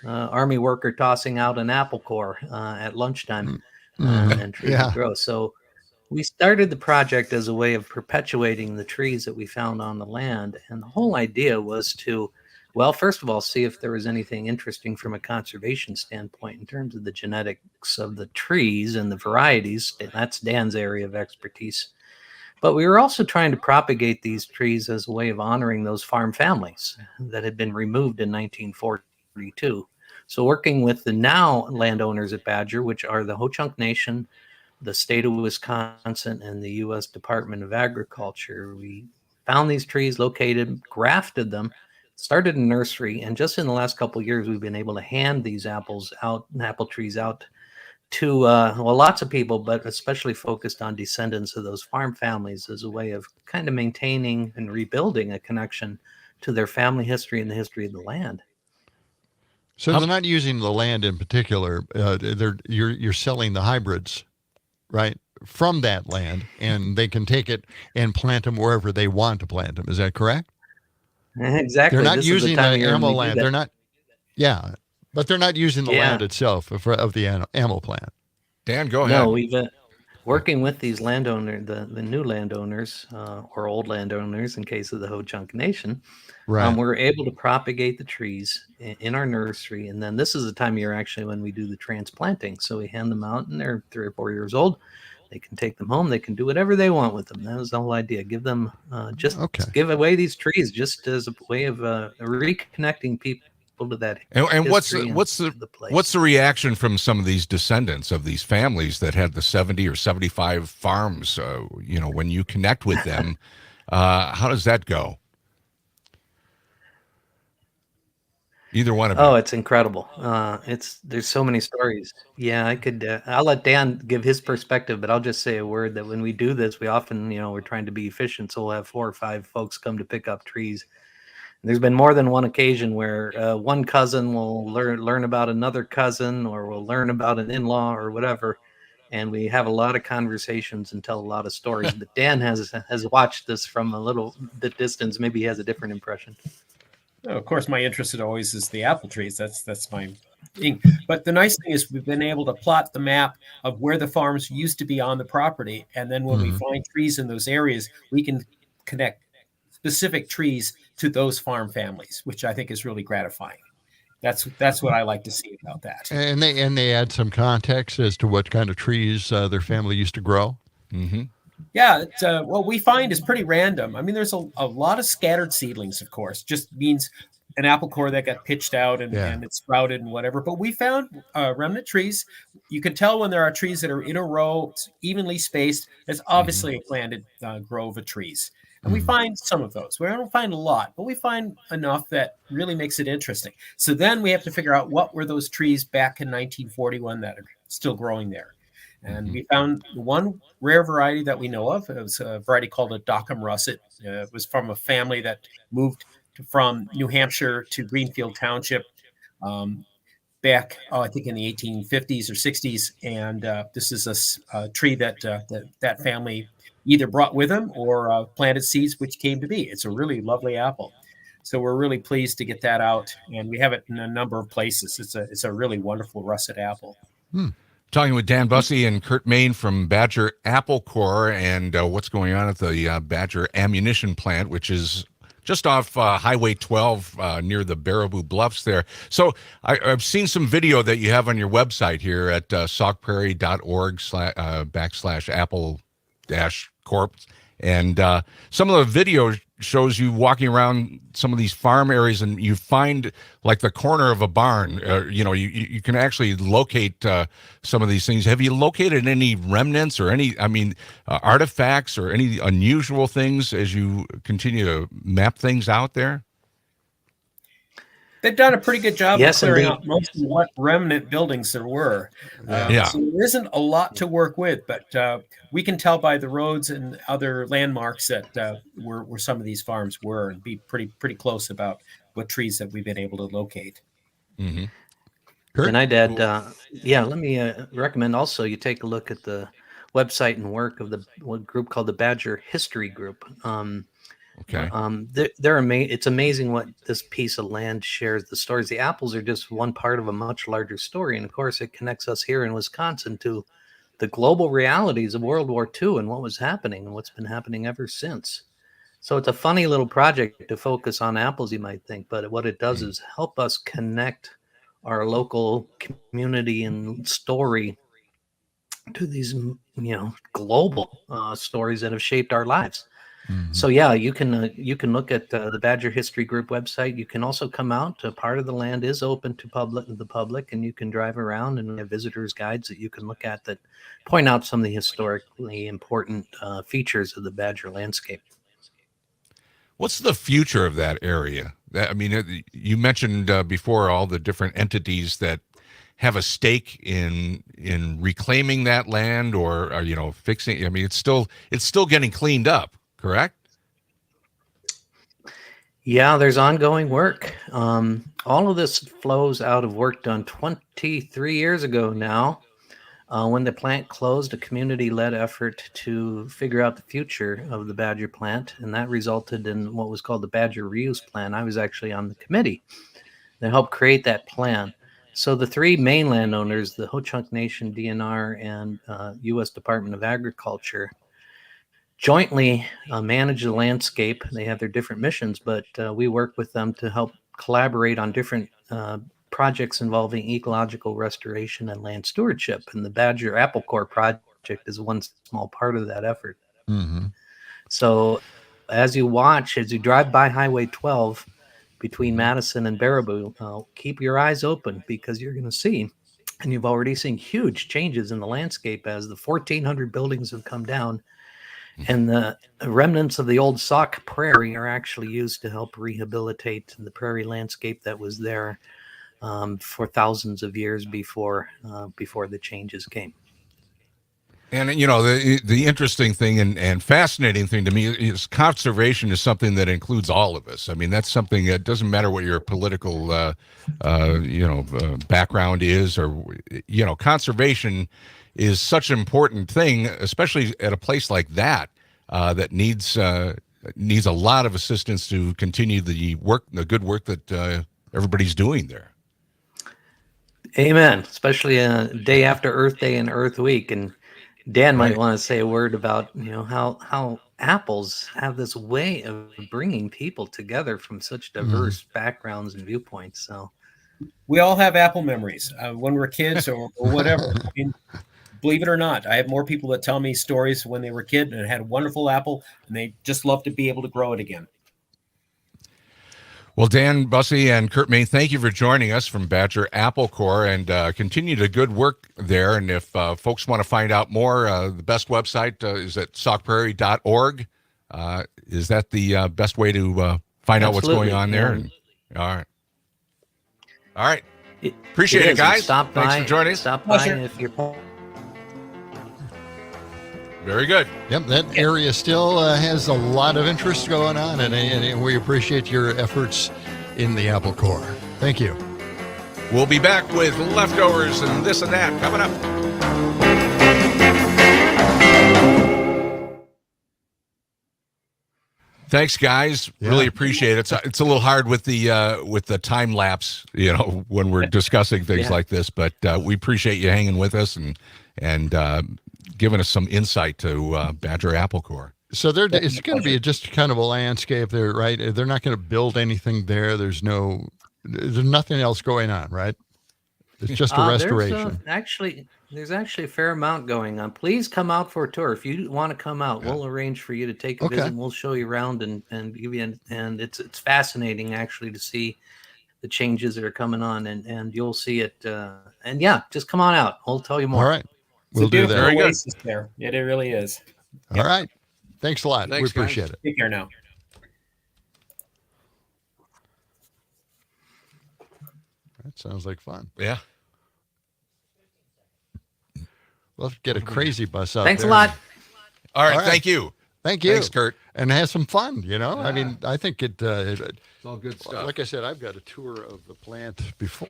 Army worker tossing out an apple core at lunchtime and trees would grow. So we started the project as a way of perpetuating the trees that we found on the land, and the whole idea was to Well, first of all, see if there was anything interesting from a conservation standpoint in terms of the genetics of the trees and the varieties. And that's Dan's area of expertise. But we were also trying to propagate these trees as a way of honoring those farm families that had been removed in 1942. So working with the now landowners at Badger, which are the Ho-Chunk Nation, the state of Wisconsin, and the U.S. Department of Agriculture, we found these trees, located, grafted them, started a nursery, and just in the last couple of years, we've been able to hand these apple trees out to lots of people, but especially focused on descendants of those farm families as a way of kind of maintaining and rebuilding a connection to their family history and the history of the land. So they're not using the land in particular. You're selling the hybrids, right, from that land, and they can take it and plant them wherever they want to plant them. Is that correct? Exactly. They're not using the ammo land. They're not. Yeah, but they're not using the land itself of the ammo plant. Dan, go ahead. No, we've working with these landowners, the new landowners or old landowners in case of the Ho-Chunk Nation. Right. We're able to propagate the trees in our nursery, and then this is the time of year actually when we do the transplanting. So we hand them out, and they're 3 or 4 years old. They can take them home. They can do whatever they want with them. That was the whole idea. Give them give away these trees just as a way of reconnecting people to that. And what's the reaction from some of these descendants of these families that had the 70 or 75 farms? When you connect with them, how does that go? Either one of you. Oh, it's incredible. There's so many stories. Yeah, I could. I'll let Dan give his perspective, but I'll just say a word that when we do this, we often, we're trying to be efficient, so we'll have 4 or 5 folks come to pick up trees. And there's been more than one occasion where one cousin will learn about another cousin, or will learn about an in-law or whatever, and we have a lot of conversations and tell a lot of stories. But Dan has watched this from a little bit distance. Maybe he has a different impression. Of course, my interest always is the apple trees. That's my thing. But the nice thing is we've been able to plot the map of where the farms used to be on the property. And then when we find trees in those areas, we can connect specific trees to those farm families, which I think is really gratifying. That's what I like to see about that. And they add some context as to what kind of trees their family used to grow. Mm-hmm. Yeah, what we find is pretty random. I mean, there's a lot of scattered seedlings, of course. Just means an apple core that got pitched out and it's sprouted and whatever. But we found remnant trees. You can tell when there are trees that are in a row, evenly spaced. It's obviously a planted grove of trees. And we find some of those. We don't find a lot, but we find enough that really makes it interesting. So then we have to figure out what were those trees back in 1941 that are still growing there. And we found one rare variety that we know of. It was a variety called a Dockham russet. It was from a family that moved from New Hampshire to Greenfield Township back, I think in the 1850s or 60s. And this is a tree that that family either brought with them or planted seeds, which came to be. It's a really lovely apple. So we're really pleased to get that out. And we have it in a number of places. It's a really wonderful russet apple. Talking with Dan Bussey and Kurt Main from Badger Apple Corps and what's going on at the Badger Ammunition Plant, which is just off Highway 12 near the Baraboo Bluffs there. So I've seen some video that you have on your website here at saukprairie.org/apple-corp. And some of the video shows you walking around some of these farm areas and you find like the corner of a barn. You can actually locate some of these things. Have you located any remnants or any, artifacts or any unusual things as you continue to map things out there? They've done a pretty good job Yes, of clearing indeed. out most of what remnant buildings there were. So there isn't a lot to work with, but we can tell by the roads and other landmarks that where some of these farms were, and be pretty close about what trees that we've been able to locate. And I'd add, let me recommend also you take a look at the website and work of the group called the Badger History Group. Okay. It's amazing what this piece of land shares. The stories. The apples are just one part of a much larger story, and of course, it connects us here in Wisconsin to the global realities of World War II and what was happening and what's been happening ever since. So it's a funny little project to focus on apples, you might think, but what it does is help us connect our local community and story to these, global stories that have shaped our lives. So yeah, you can look at the Badger History Group website. You can also come out. Part of the land is open to the public, and you can drive around, and we have visitors guides that you can look at that point out some of the historically important features of the Badger landscape. What's the future of that area? You mentioned before all the different entities that have a stake in reclaiming that land or fixing. I mean, it's still getting cleaned up, correct? Yeah, there's ongoing work. All of this flows out of work done 23 years ago now. When the plant closed, a community-led effort to figure out the future of the Badger plant, and that resulted in what was called the Badger Reuse Plan. I was actually on the committee that helped create that plan. So the three main landowners, the Ho-Chunk Nation, DNR, and U.S. Department of Agriculture, jointly manage the landscape. They have their different missions, but we work with them to help collaborate on different projects involving ecological restoration and land stewardship. And the Badger Apple Core project is one small part of that effort. Mm-hmm. So as you drive by Highway 12 between Madison and Baraboo, keep your eyes open, because you're going to see, and you've already seen, huge changes in the landscape as the 1,400 buildings have come down. And the remnants of the old Sauk Prairie are actually used to help rehabilitate the prairie landscape that was there for thousands of years before the changes came. And the interesting thing and fascinating thing to me is conservation is something that includes all of us. I mean, that's something that doesn't matter what your political background is, or conservation is such an important thing, especially at a place like that that needs a lot of assistance to continue the good work that everybody's doing there. Amen. Especially a day after Earth Day and Earth Week. And Dan might want to say a word about how apples have this way of bringing people together from such diverse backgrounds and viewpoints. So we all have apple memories when we're kids or whatever. I mean, believe it or not, I have more people that tell me stories when they were a kid and had a wonderful apple, and they just love to be able to grow it again. Well, Dan Bussey and Kurt Main, thank you for joining us from Badger Apple Core, and continue the good work there. And if folks want to find out more, the best website is at saukprairie.org. Is that the best way to find out what's going on there? Yeah. All right. Appreciate it, guys. Stop by. Thanks for joining us. Stop by if you're... Very good. Yep, that area still has a lot of interest going on, and we appreciate your efforts in the Apple Core. Thank you. We'll be back with leftovers and this and that coming up. Thanks, guys. Yeah. Really appreciate it. It's a little hard with the time lapse, when we're discussing things like this, but we appreciate you hanging with us and giving us some insight to Badger Apple Core. So it's going to be just kind of a landscape there, right? They're not going to build anything there. There's nothing else going on, right? It's just a restoration. There's actually a fair amount going on. Please come out for a tour. If you want to come out, we'll arrange for you to take a visit, and we'll show you around and give you and it's fascinating actually to see the changes that are coming on, and you'll see it. And just come on out. We'll tell you more. All right. We'll do that. Very good. There. It really is. All right. Thanks a lot. Thanks, we appreciate it. Take care now. That sounds like fun. Yeah. We'll get a crazy bus out Thanks there. a lot. All right. Thank you. Thank you. Thanks, Kurt. And have some fun, I mean, I think it's all good stuff. Like I said, I've got a tour of the plant before.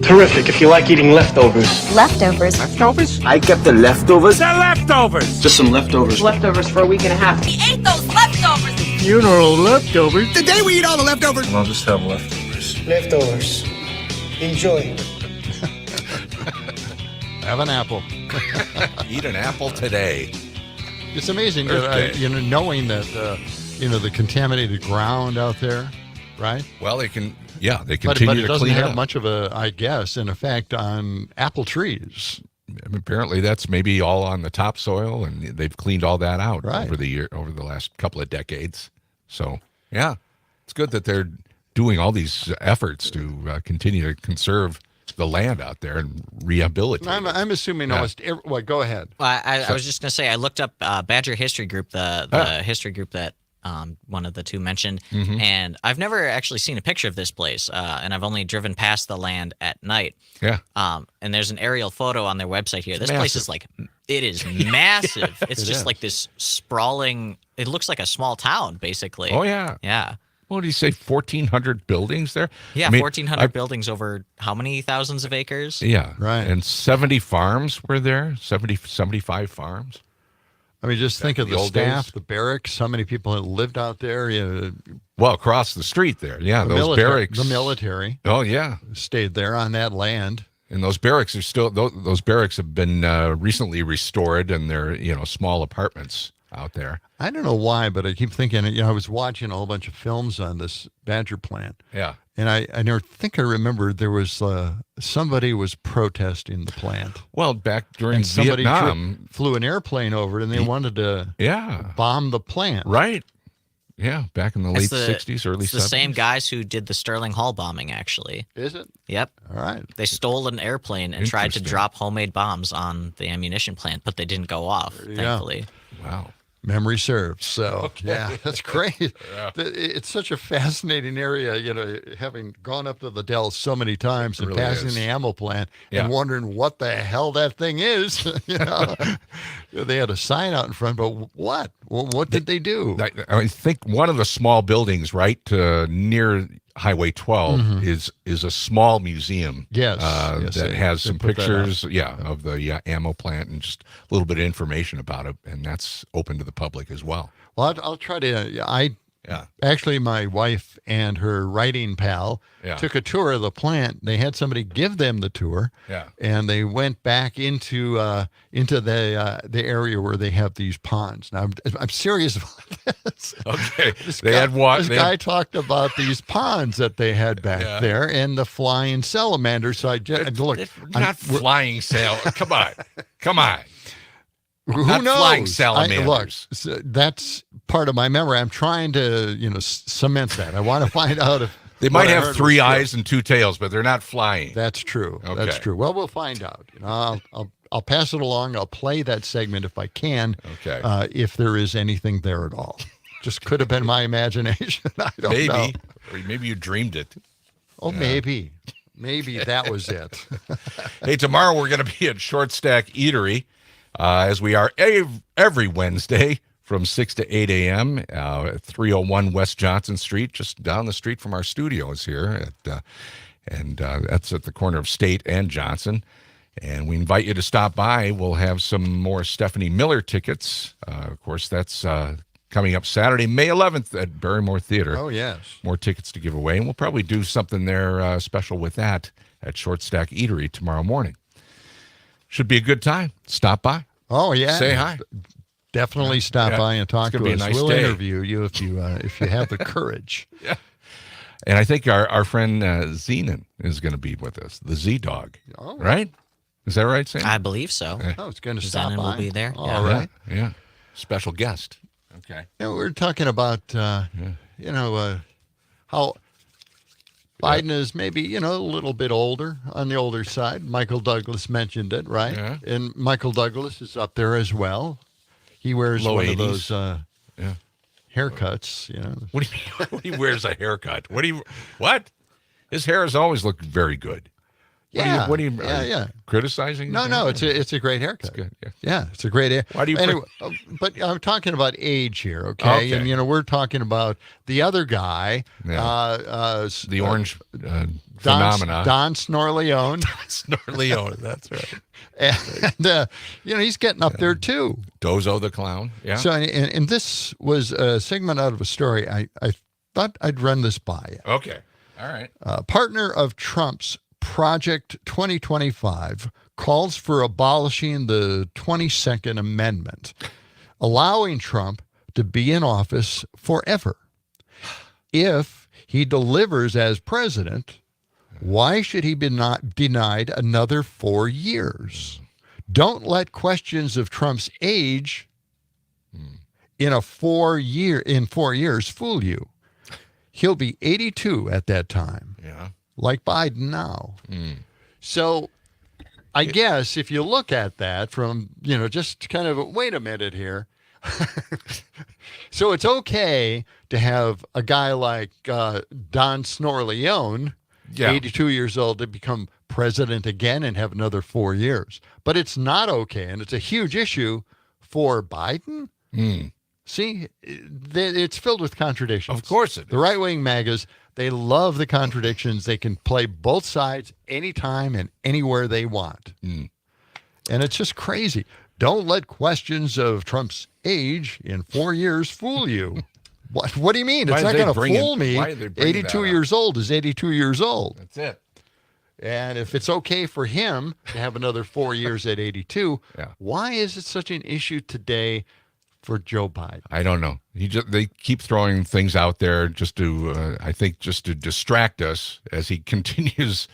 Terrific if you like eating leftovers. Leftovers. Leftovers? I kept the leftovers. The leftovers! Just some leftovers. Leftovers for a week and a half. We ate those leftovers! Funeral leftovers. The day we eat all the leftovers! I'll just have leftovers. Leftovers. Enjoy. Have an apple. Eat an apple today. It's amazing, that, knowing that, the contaminated ground out there, right? Well, they continue but it to doesn't clean it have up. much of an effect on apple trees. Apparently, that's maybe all on the topsoil, and they've cleaned all that out Right. over the last couple of decades. So, yeah, it's good that they're doing all these efforts to continue to conserve the land out there and rehabilitate. I'm assuming almost. Go ahead. Well, I was just going to say, I looked up Badger History Group, the history group that one of the two mentioned, and I've never actually seen a picture of this place, and I've only driven past the land at night. Yeah. And there's an aerial photo on their website here. This place is it is massive. It's It just is. like this sprawling. It looks like a small town, basically. Oh, yeah. Yeah. What did he say? 1,400 buildings there? Yeah, I mean, 1,400 buildings over how many thousands of acres? Yeah. Right. And 70 farms were there, 75 farms. I mean, just think of the the old staff, days. the barracks, how many people that lived out there. Well, across the street there. Yeah, The those barracks. The military Oh, yeah. stayed there on that land. And those barracks are still, those barracks have been recently restored, and they're, small apartments out there. I don't know why, but I keep thinking, I was watching a whole bunch of films on this Badger plant. Yeah. And I think I remember there was somebody was protesting the plant. Well, back during And somebody Vietnam. flew an airplane over it, and they wanted to bomb the plant. Right. Yeah, back in the late It's 60s, early 70s. It's the same guys who did the Sterling Hall bombing, actually. Is it? Yep. All right. They stole an airplane and tried to Interesting. drop homemade bombs on the ammunition plant, but they didn't go off, you go. thankfully. Wow. Memory serves. So, Okay. yeah, that's great. Yeah. It's such a fascinating area, having gone up to the Dells so many times and really passing is. the ammo plant Yeah. and wondering what the hell that thing is. They had a sign out in front, but what? What did they do? I think one of the small buildings right near Highway 12 is a small museum. Yes, yes, that they- has they some put that up. pictures, of the ammo plant and just a little bit of information about it, and that's open to the public as well. Well, I'll try to. Yeah. Actually, my wife and her writing pal took a tour of the plant. They had somebody give them the tour. Yeah. And they went back into the area where they have these ponds. Now, I'm serious about this. Okay. This They guy, had what? This They guy had- talked about these ponds that they had back there and the flying salamanders. So I just look. Not flying sail. Come on. Come on. Who Not knows? flying salamanders. Look, that's part of my memory. I'm trying to, cement that. I want to find out if They might what I have heard 3 was true. eyes and 2 tails, but they're not flying. That's true. That's Okay. true. Well, we'll find out. I'll pass it along. I'll play that segment if I can. Okay. If there is anything there at all, just could have been my imagination. I don't know. Maybe. Or maybe you dreamed it. Oh, maybe that was it. Hey, tomorrow we're going to be at Short Stack Eatery, as we are every Wednesday from 6 to 8 a.m. At 301 West Johnson Street, just down the street from our studios here. And that's at the corner of State and Johnson. And we invite you to stop by. We'll have some more Stephanie Miller tickets. Of course, that's coming up Saturday, May 11th at Barrymore Theater. Oh, yes. More tickets to give away. And we'll probably do something there special with that at Short Stack Eatery tomorrow morning. Should be a good time. Stop by. Oh, yeah. Say hi. Definitely stop by and talk It's to gonna us. be a nice We'll day. interview you if you have the courage. Yeah. And I think our friend Zenon is going to be with us, the Z-Dog. Oh. Right? Is that right, Sam? I believe so. Oh, it's going to stop Zenon by. will be there. All right. Yeah. Special guest. Okay. We're talking about, how Biden is maybe, a little bit older, on the older side. Michael Douglas mentioned it, right? Yeah. And Michael Douglas is up there as well. He wears Low one 80s. of those Yeah. haircuts, What do you mean? He wears a haircut. What? His hair has always looked very good. Yeah. What do you Yeah. criticizing? No, it's a great haircut. It's good. Yeah. Yeah, it's a great hair. Why do you Anyway, but I'm talking about age here, okay? Okay. And we're talking about the other guy, The orange Don phenomena. Don Snorleone. Snorleone, that's right. And he's getting up there too. Dozo the clown. Yeah. So, and this was a segment out of a story. I thought I'd run this by you. Okay. All right. Partner of Trump's Project 2025 calls for abolishing the 22nd Amendment, allowing Trump to be in office forever. If he delivers as president, why should he be not denied another 4 years? Don't let questions of Trump's age in 4 years fool you. He'll be 82 at that time. Yeah. Like Biden now. So I guess if you look at that from, just kind of, wait a minute here. So it's okay to have a guy like Don Snorleone, 82 years old, to become president again and have another 4 years. But it's not okay, and it's a huge issue for Biden. See, it's filled with contradictions. Of course it is. The right-wing MAGAs, they love the contradictions. They can play both sides anytime and anywhere they want. And it's just crazy. Don't let questions of Trump's age in 4 years fool you. What do you mean? It's not going to fool me. 82 years old is 82 years old. That's it. And if it's okay for him to have another 4 years at 82, why is it such an issue today for Joe Biden? I don't know. They keep throwing things out there just to, I think, just to distract us as he continues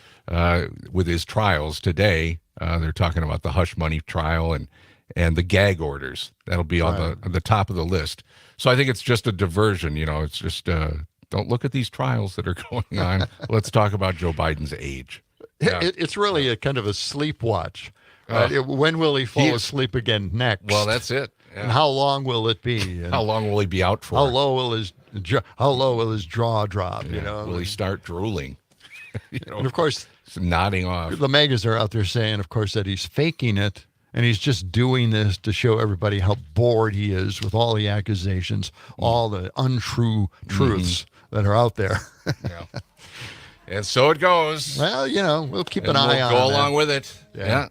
with his trials today. They're talking about the hush money trial and the gag orders. That'll be on the top of the list. So I think it's just a diversion. It's just don't look at these trials that are going on. Let's talk about Joe Biden's age. Yeah. It's really a kind of a sleep watch. When will he fall asleep again next? Well, that's it. Yeah. And how long will it be? And how long will he be out for? How low will his jaw drop? Will he start drooling? And of course, nodding off. The MAGAs are out there saying, of course, that he's faking it, and he's just doing this to show everybody how bored he is with all the accusations, all the untrue truths that are out there. And so it goes. Well, we'll keep an eye on it. We'll go along with it. Yeah.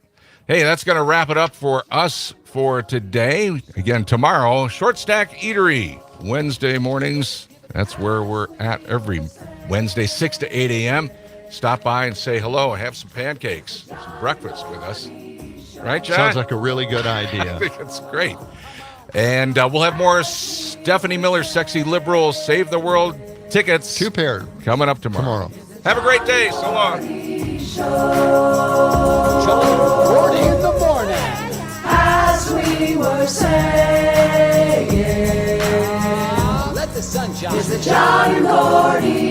Hey, that's going to wrap it up for us for today. Again, tomorrow, Short Stack Eatery, Wednesday mornings. That's where we're at every Wednesday, 6 to 8 a.m. Stop by and say hello and have some pancakes, some breakfast with us. Right, John? Sounds like a really good idea. I think it's great. And we'll have more Stephanie Miller, Sexy Liberal, Save the World tickets. 2 pair. Coming up tomorrow. Have a great day. So long. John and Gordy in the morning. As we were saying, let the sun shine. It's the John and Gordy